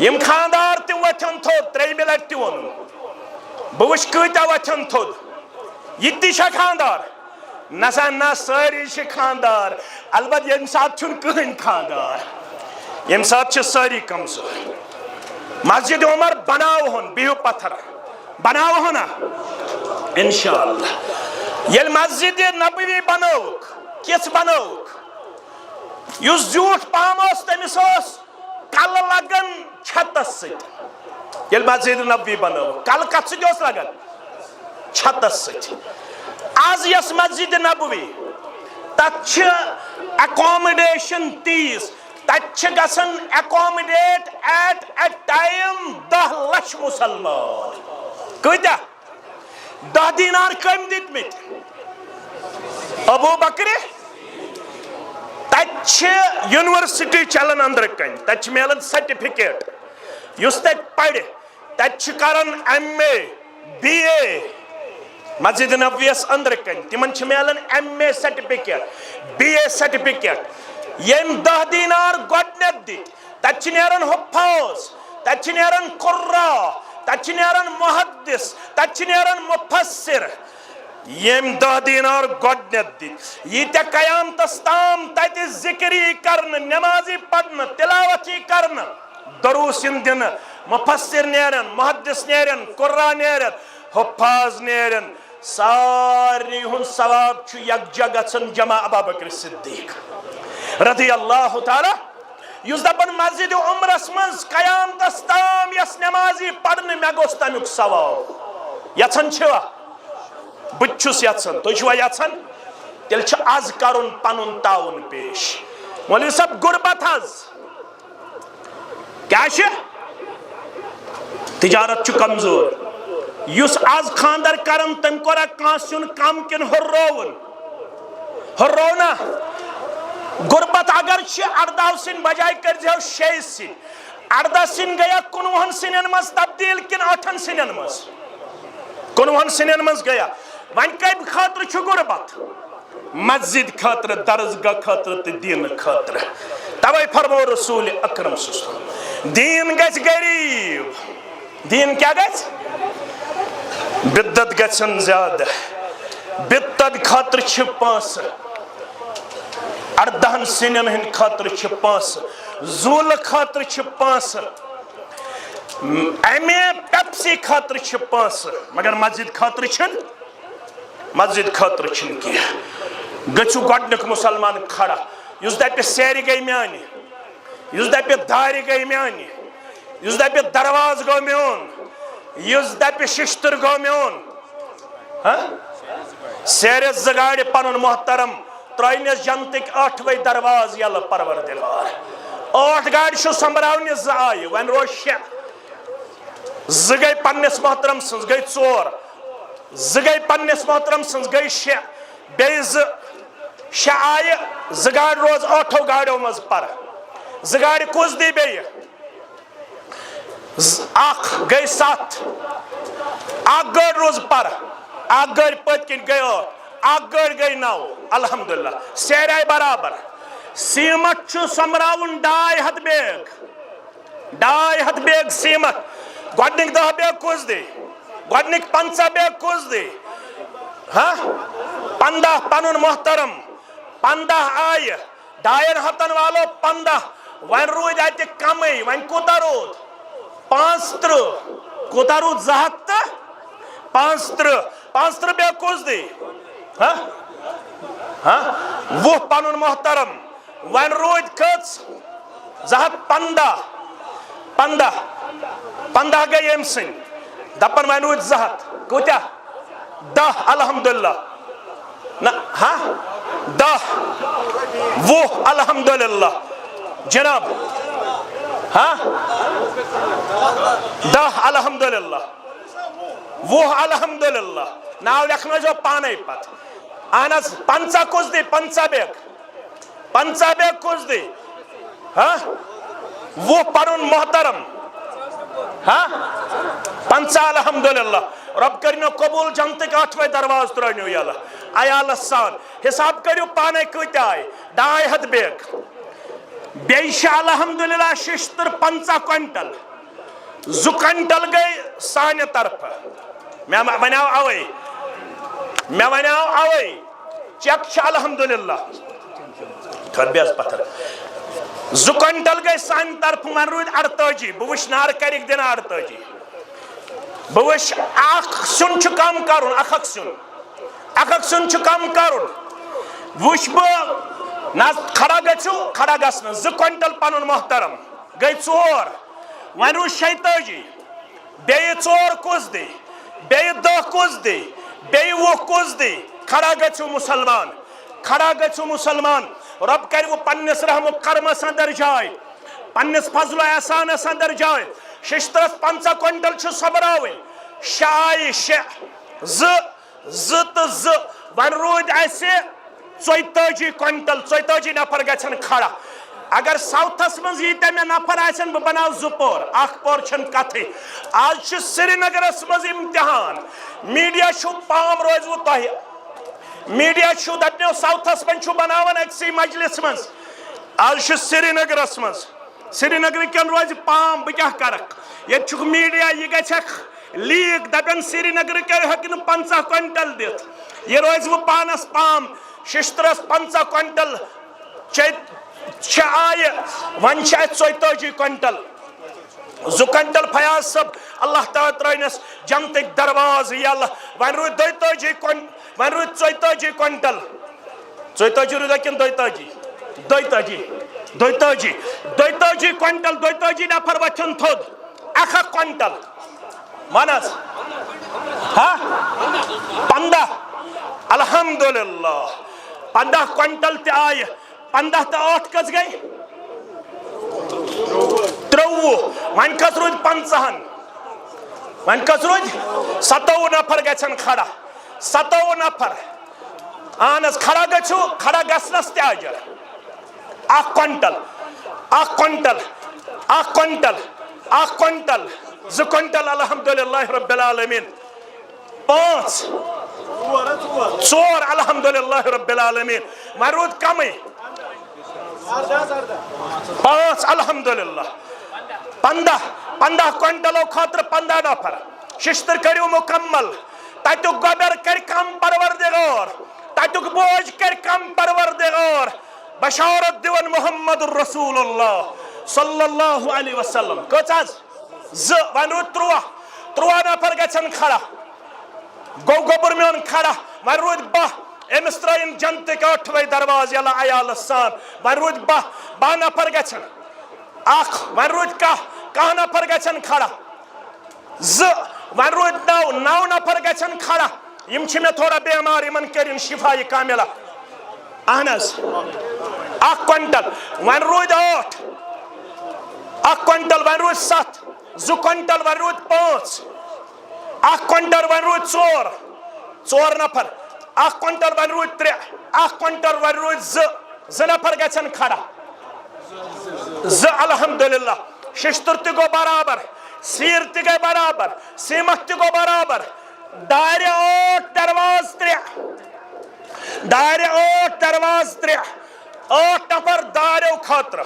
S1: یم خاندار تہِ وتھن تھود ترٛیٚیمہِ لٹہِ تہِ ووٚنُم بہٕ وٕچھ کۭتیاہ وتھن تھود یہِ تہِ چھا خاندار نسا نہ سٲری چھِ خاندار البتہ ییٚمہِ ساتہٕ چھُنہٕ کٕہٕنۍ خاندار ییٚمہِ ساتہٕ چھِ سٲری کمزور مسجد عمر بناوہون بِہِو پتھر بناوہون نا انشاءاللہ ییٚلہِ مسجد نبوی بنٲوٕکھ کِژھ بنٲوٕکھ یُس زیوٗٹھ پہم اوس تٔمِس اوس کلہٕ لگان چھتس سۭتۍ ییٚلہِ مسجد نبوی بنٲوٕکھ کلہٕ کتھ سۭتۍ اوس لگان چھتس سۭتۍ آز یس مسجد نبوی تت چھ ایکومڈیشن تیٖژ تت چھ گژھان ایکومڈیٹ ایٹ اے ٹائم 10 لچھ مسلمان کۭتیاہ 10 دینار کٔمۍ دِتمٕتۍ ابو بکر تت چھ یونیورسٹی چلان اندر کن تت چھ میلان سرٹیفکیٹ یُس تت پرِ تت چھ کران MA BA مسجد نبویس اندر کن تمن چھ میلان MA certificate BA certificate M 10 دینار گۄڈنیتھ دِتۍ تت چھ نیران حفاظ تت چھ نیران قُرّا تت چھ نیران محدث تت چھ نیران مفسر یم 10 دینار گۄڈنیتھ دِتۍ ییٖتیاہ قیامتس تام تتہِ ذکر یی کرنہٕ نماز یی پرنہٕ تلاوت یی کرنہٕ دروس ین دِنہٕ مفسر نیرن محدث نیرن قُرّا نیرن حفاظ نیرن ساری ہن ثواب چھُ یکجا گژھان جمع ابا بکر صدیق رضی اللہ تعالی یُس دپان مسجد عمرس منٛز قیامتس تام یس نمازی پرنہٕ مےٚ گوٚژھ تمیُک ثواب یژھان چھِوا بہٕ تہِ چھُس یژھان تُہۍ چھِوا یژھان تیٚلہِ چھُ آز کرُن پنُن تعاوُن پیش مولوی صاحب غربت حظ کیٛاہ چھِ تجارت چھُ کمزور یُس آز خاندر کرن تم کورا کانٛہہ سیُن کم کِنہٕ ہُرروُن ہُررو نا غربت اگر چھِ 18 سِنۍ بجاے کٔرۍزیو 6 سِنۍ 18 سِنۍ گٔیا 19 سِنٮ۪ن منٛز تبدیٖل کِنہٕ 8 سِنٮ۪ن منٛز 19 سِنٮ۪ن منٛز گٔیا وۄنۍ کمہِ خٲطرٕ چھُ غربت مسجد خٲطرٕ درسگاہ خٲطرٕ تہٕ دیٖنہٕ خٲطرٕ توے فرمو رسول اکرم صلی اللہ علیہ وسلم دیٖن گژھِ غریٖب دیٖن کیٛاہ گژھِ بدت گژھن زیادٕ بدت خٲطرٕ چھِ پونٛسہٕ 18 سِنٮ۪ن ہٕنٛدۍ خٲطرٕ چھِ پونٛسہٕ زوٗلہٕ خٲطرٕ چھِ پونٛسہٕ MA پیپسی خٲطرٕ چھِ پونٛسہٕ مگر مسجد خٲطرٕ چھِنہٕ مسجد خٲطرٕ چھِنہٕ کینٛہہ گٔژھِو گۄڈنیُک مُسلمان کھڑا یُس دپہِ سیرِ گٔے میانہِ یُس دپہِ دارِ گٔے میانہِ یُس دپہِ دروازٕ گوٚو میون یُس دپہِ ششتٕر گوٚو میون سیرِ 2 گاڑِ پنُن محترم ترٛٲینس جنتٕکۍ 8وے درواز یلہٕ پروردگار 8 گاڑِ چھُ سومبراونہِ 2 آیہِ وۄنۍ روز 6 2 گٔے پننِس محترم سٕنٛز گٔے 4 2 گٔے پننِس محترم سٕنٛز گٔے 6 بیٚیہِ 6 آیہِ 2 گاڑِ روز 8 گاڑیو منٛز پرٕ 2 گاڑِ کُس دی بیٚیہِ 1 گٔے 7 1 گٲڑۍ روز پرٕ 1 گٲڑۍ پٔتۍ کِنۍ گٔے 8 1 گٲڑۍ گٔے 9 الحمدللہ سیرِ آیہِ برابر سیٖمٹ چھُ سومبراوُن 250 بیگ 250 بیگ سیٖمٹ گۄڈنِکۍ 10 بیگ کُس دی گۄڈنِکۍ 50 بیگ کُس دی 15 پنُن محترم 15 آیہِ 250 والو 15 وۄنۍ روٗدۍ اَتہِ کمٕے وۄنۍ کوٗتاہ روٗد 35 کوٗتاہ روٗد 200 تہٕ 35 بیگ کُس دی 20 پنُن محترم وۄنۍ روٗدۍ کٔژ 215 15 گٔے ییٚمہِ سٕنٛدۍ دپان وۄنۍ روٗدۍ 200 کۭتیاہ 10 الحمدللہ نہ 10 20 الحمدللہ جناب ہاں 10 الحمدللہ 20 الحمدللہ ناو لیکھنا جو پانے پت اہن حظ 50 کس دی 50 بیگ کس دی ہاں وہ پرن محترم ہاں 50 الحمدللہ رب کرنو قبول جنتک 8ویں درواز ترانیو یالا عیال سان حساب کریو پانے کت آئے 2.5 بیگ بیش الحمدللہ ششتر 50 کوئنٹل 2 کوئنٹل گئی سانہ طرف میں ونیاو اوے چیک الحمدللہ تھر بیس پتھر 2 کوئنٹل گئی سانہ طرف من رود 48 بہ وچھ نار کرک دن 48 بہ وچھ اخ سن چھ کم کرن اخ سن چھ کم کرن وچھ بہ نا کھڑا گژھو کھڑا گژھن 2 کوئنٹل پنن محترم گئی 4 ون روز 46 بیٚیہِ 4 کُس دی بیٚیہِ 10 کُس دی بیٚیہِ 20 کُس دی کھڑا گژھو مسلمان رب کرو پنس رحم و کرمس اندر جائے پنس فضل و احسانس اندر جائے ششترس 50 کوئنٹل چھ صبراوی شائی زٕ تہٕ زٕ ون رود اسہ 42 کوئنٹل 42 نفر گژھن کھڑا اگر ساؤتھس مز ییتہ مے نفر آسن بہ بناو 2 پور 1 پور چھن کتھے آج چھ سری نگرس مز امتحان میڈیا چھو پام روزو تہ میڈیا چھو دپنو ساؤتھس من چھو بناون اکسی مجلس مز آج چھ سری نگرس مز سری نگر کن روز پام بہ کیا کرک یہ چھو میڈیا یہ گژھک لیک دپن سری نگر کر ہکن 50 کوئنٹل دت یہ روز وہ پانس پام ششترس 50 کوئنٹل آئے ون 42 کوئنٹل 2 کوئنٹل فیاض صاحب اللہ تعالیٰ ترائنس جنتک درواز یاللہ ون روز 42 کوئنٹل 42 روز کن 22 کوئنٹل 22 نفر وچن تھود 1 کوئنٹل مانس ہاں 15 الحمدللہ 15 کوئنٹل تے آئے 15 تا 8 کس گئی 53 ون کس روز 50 ون کس روز 57 نفر گژھن کھڑا 57 نفر اہن کھڑا گژھو کھڑا گژھنس تہ اجر 1 کوئنٹل 2 کوئنٹل الحمدللہ رب العالمین 5 4 الحمدللہ رب العالمین ورود کمی 5 الحمدللہ 15 کوئنٹلو خاطر 15 نفر ششتر کریو مکمل تاتک گبر کر کم پروردگار تاتک بوجھ کر کم پروردگار بشارت دیون محمد الرسول اللہ صلی اللہ علیہ وسلم کچھ ونرود 3 نفر گژھن کھڑا گو گوبر میون کھڑا ونرود 10 امس ترائن جنتک 8ویں درواز یلا عیال سان ونرود 10 نفر گژھن ونرود 10 نفر گژھن کھڑا ونرود 9 نفر گژھن کھڑا یم چھ میں تھوڑا بیمار یمن کرن شفا کاملہ اہن 1 کوئنٹل ونرود 8 1 کوئنٹل ونرود 7 2 کوئنٹل ونرود 5 1 کوئنٹل ونرود 4 نفر 1 کوئنٹل ونرود 3 1 کوئنٹل ونرود 2 نفر گژھن کھڑا 2 الحمدللہ ششتر تہ گو برابر سیر تہ گئی برابر سیمت تہ گو برابر دائر 8 درواز 3 دائر 8 درواز 3 8 نفر دائرو خاطر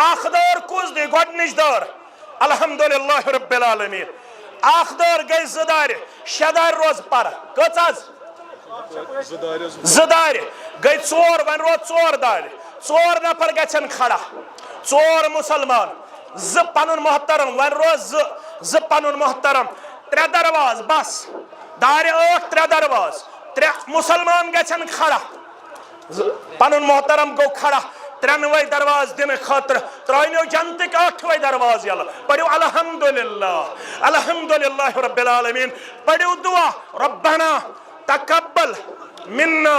S1: اخ دور کس دی گۄڈنِچ دور الحمدللہ رب العالمین اخ دور گئی 2 دائر 6 دائر روز پر کچھ 2 دائر گئی 4 ون روز 4 دائر 4 نفر گژھن کھڑا 4 مسلمان 2 پنن محترم ون روز 2 پنن محترم 3 درواز بس دائر 8 3 درواز 3 مسلمان گژھن کھڑا پنن محترم گو کھڑا 93 درواز دن خاطر ترائنو جنتک 8ویں درواز یلا پڑھو الحمدللہ رب العالمین پڑھو دعا ربنا تقبل منا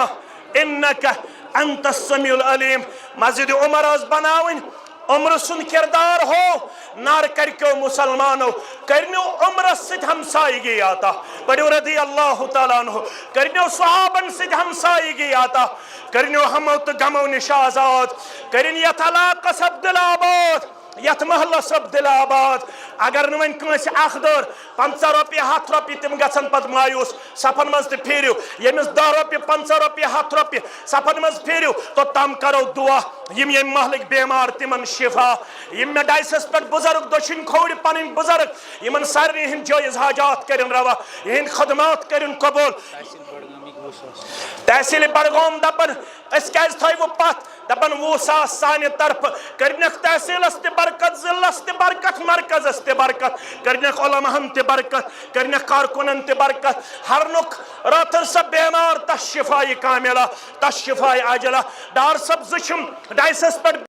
S1: انک انت السمیع العلیم مسجد عمر آز بناون عمر سن کردار ہو نار کرکو مسلمانو کرنو عمر سد ہمسائیگی آتا پڑھو رضی اللہ تعالیٰ عنہ کرنو صحابن سد ہمسائیگی آتا کرنو ہمو تو غمو نش آزاد کرن یت علاقہ سب دل آباد یت محلہ سب دل آباد اگر نو کنس اخ دور 50 روپیہ 100 روپیہ تم گھن پت مایوس صفن مز تہ پھیرو یمس 10 روپیہ 50 روپیہ 100 روپیہ صفن مز پھیرو تو تم کرو دعا یم محلک بیمار تمن شفا یم ڈائسس پہ بزرگ دشن کھوڑ پن بزرگ یمن سارے ہند جائز حاجات کرن روا یہ خدمات کرن قبول تحصیل بڑگوم دپن اس کیز تھو پت دپن 20 ساس سانہ طرف کرنک تحصیلس تہ برکت ضلعس تہ برکت مرکزس تہ برکت کرنک علماءن تہ برکت کرنک کارکنن تہ برکت ہرنک راتر سب بیمار تس شفائی کاملہ تس شفائی عاجلہ ڈار سب زچم ڈائسس پر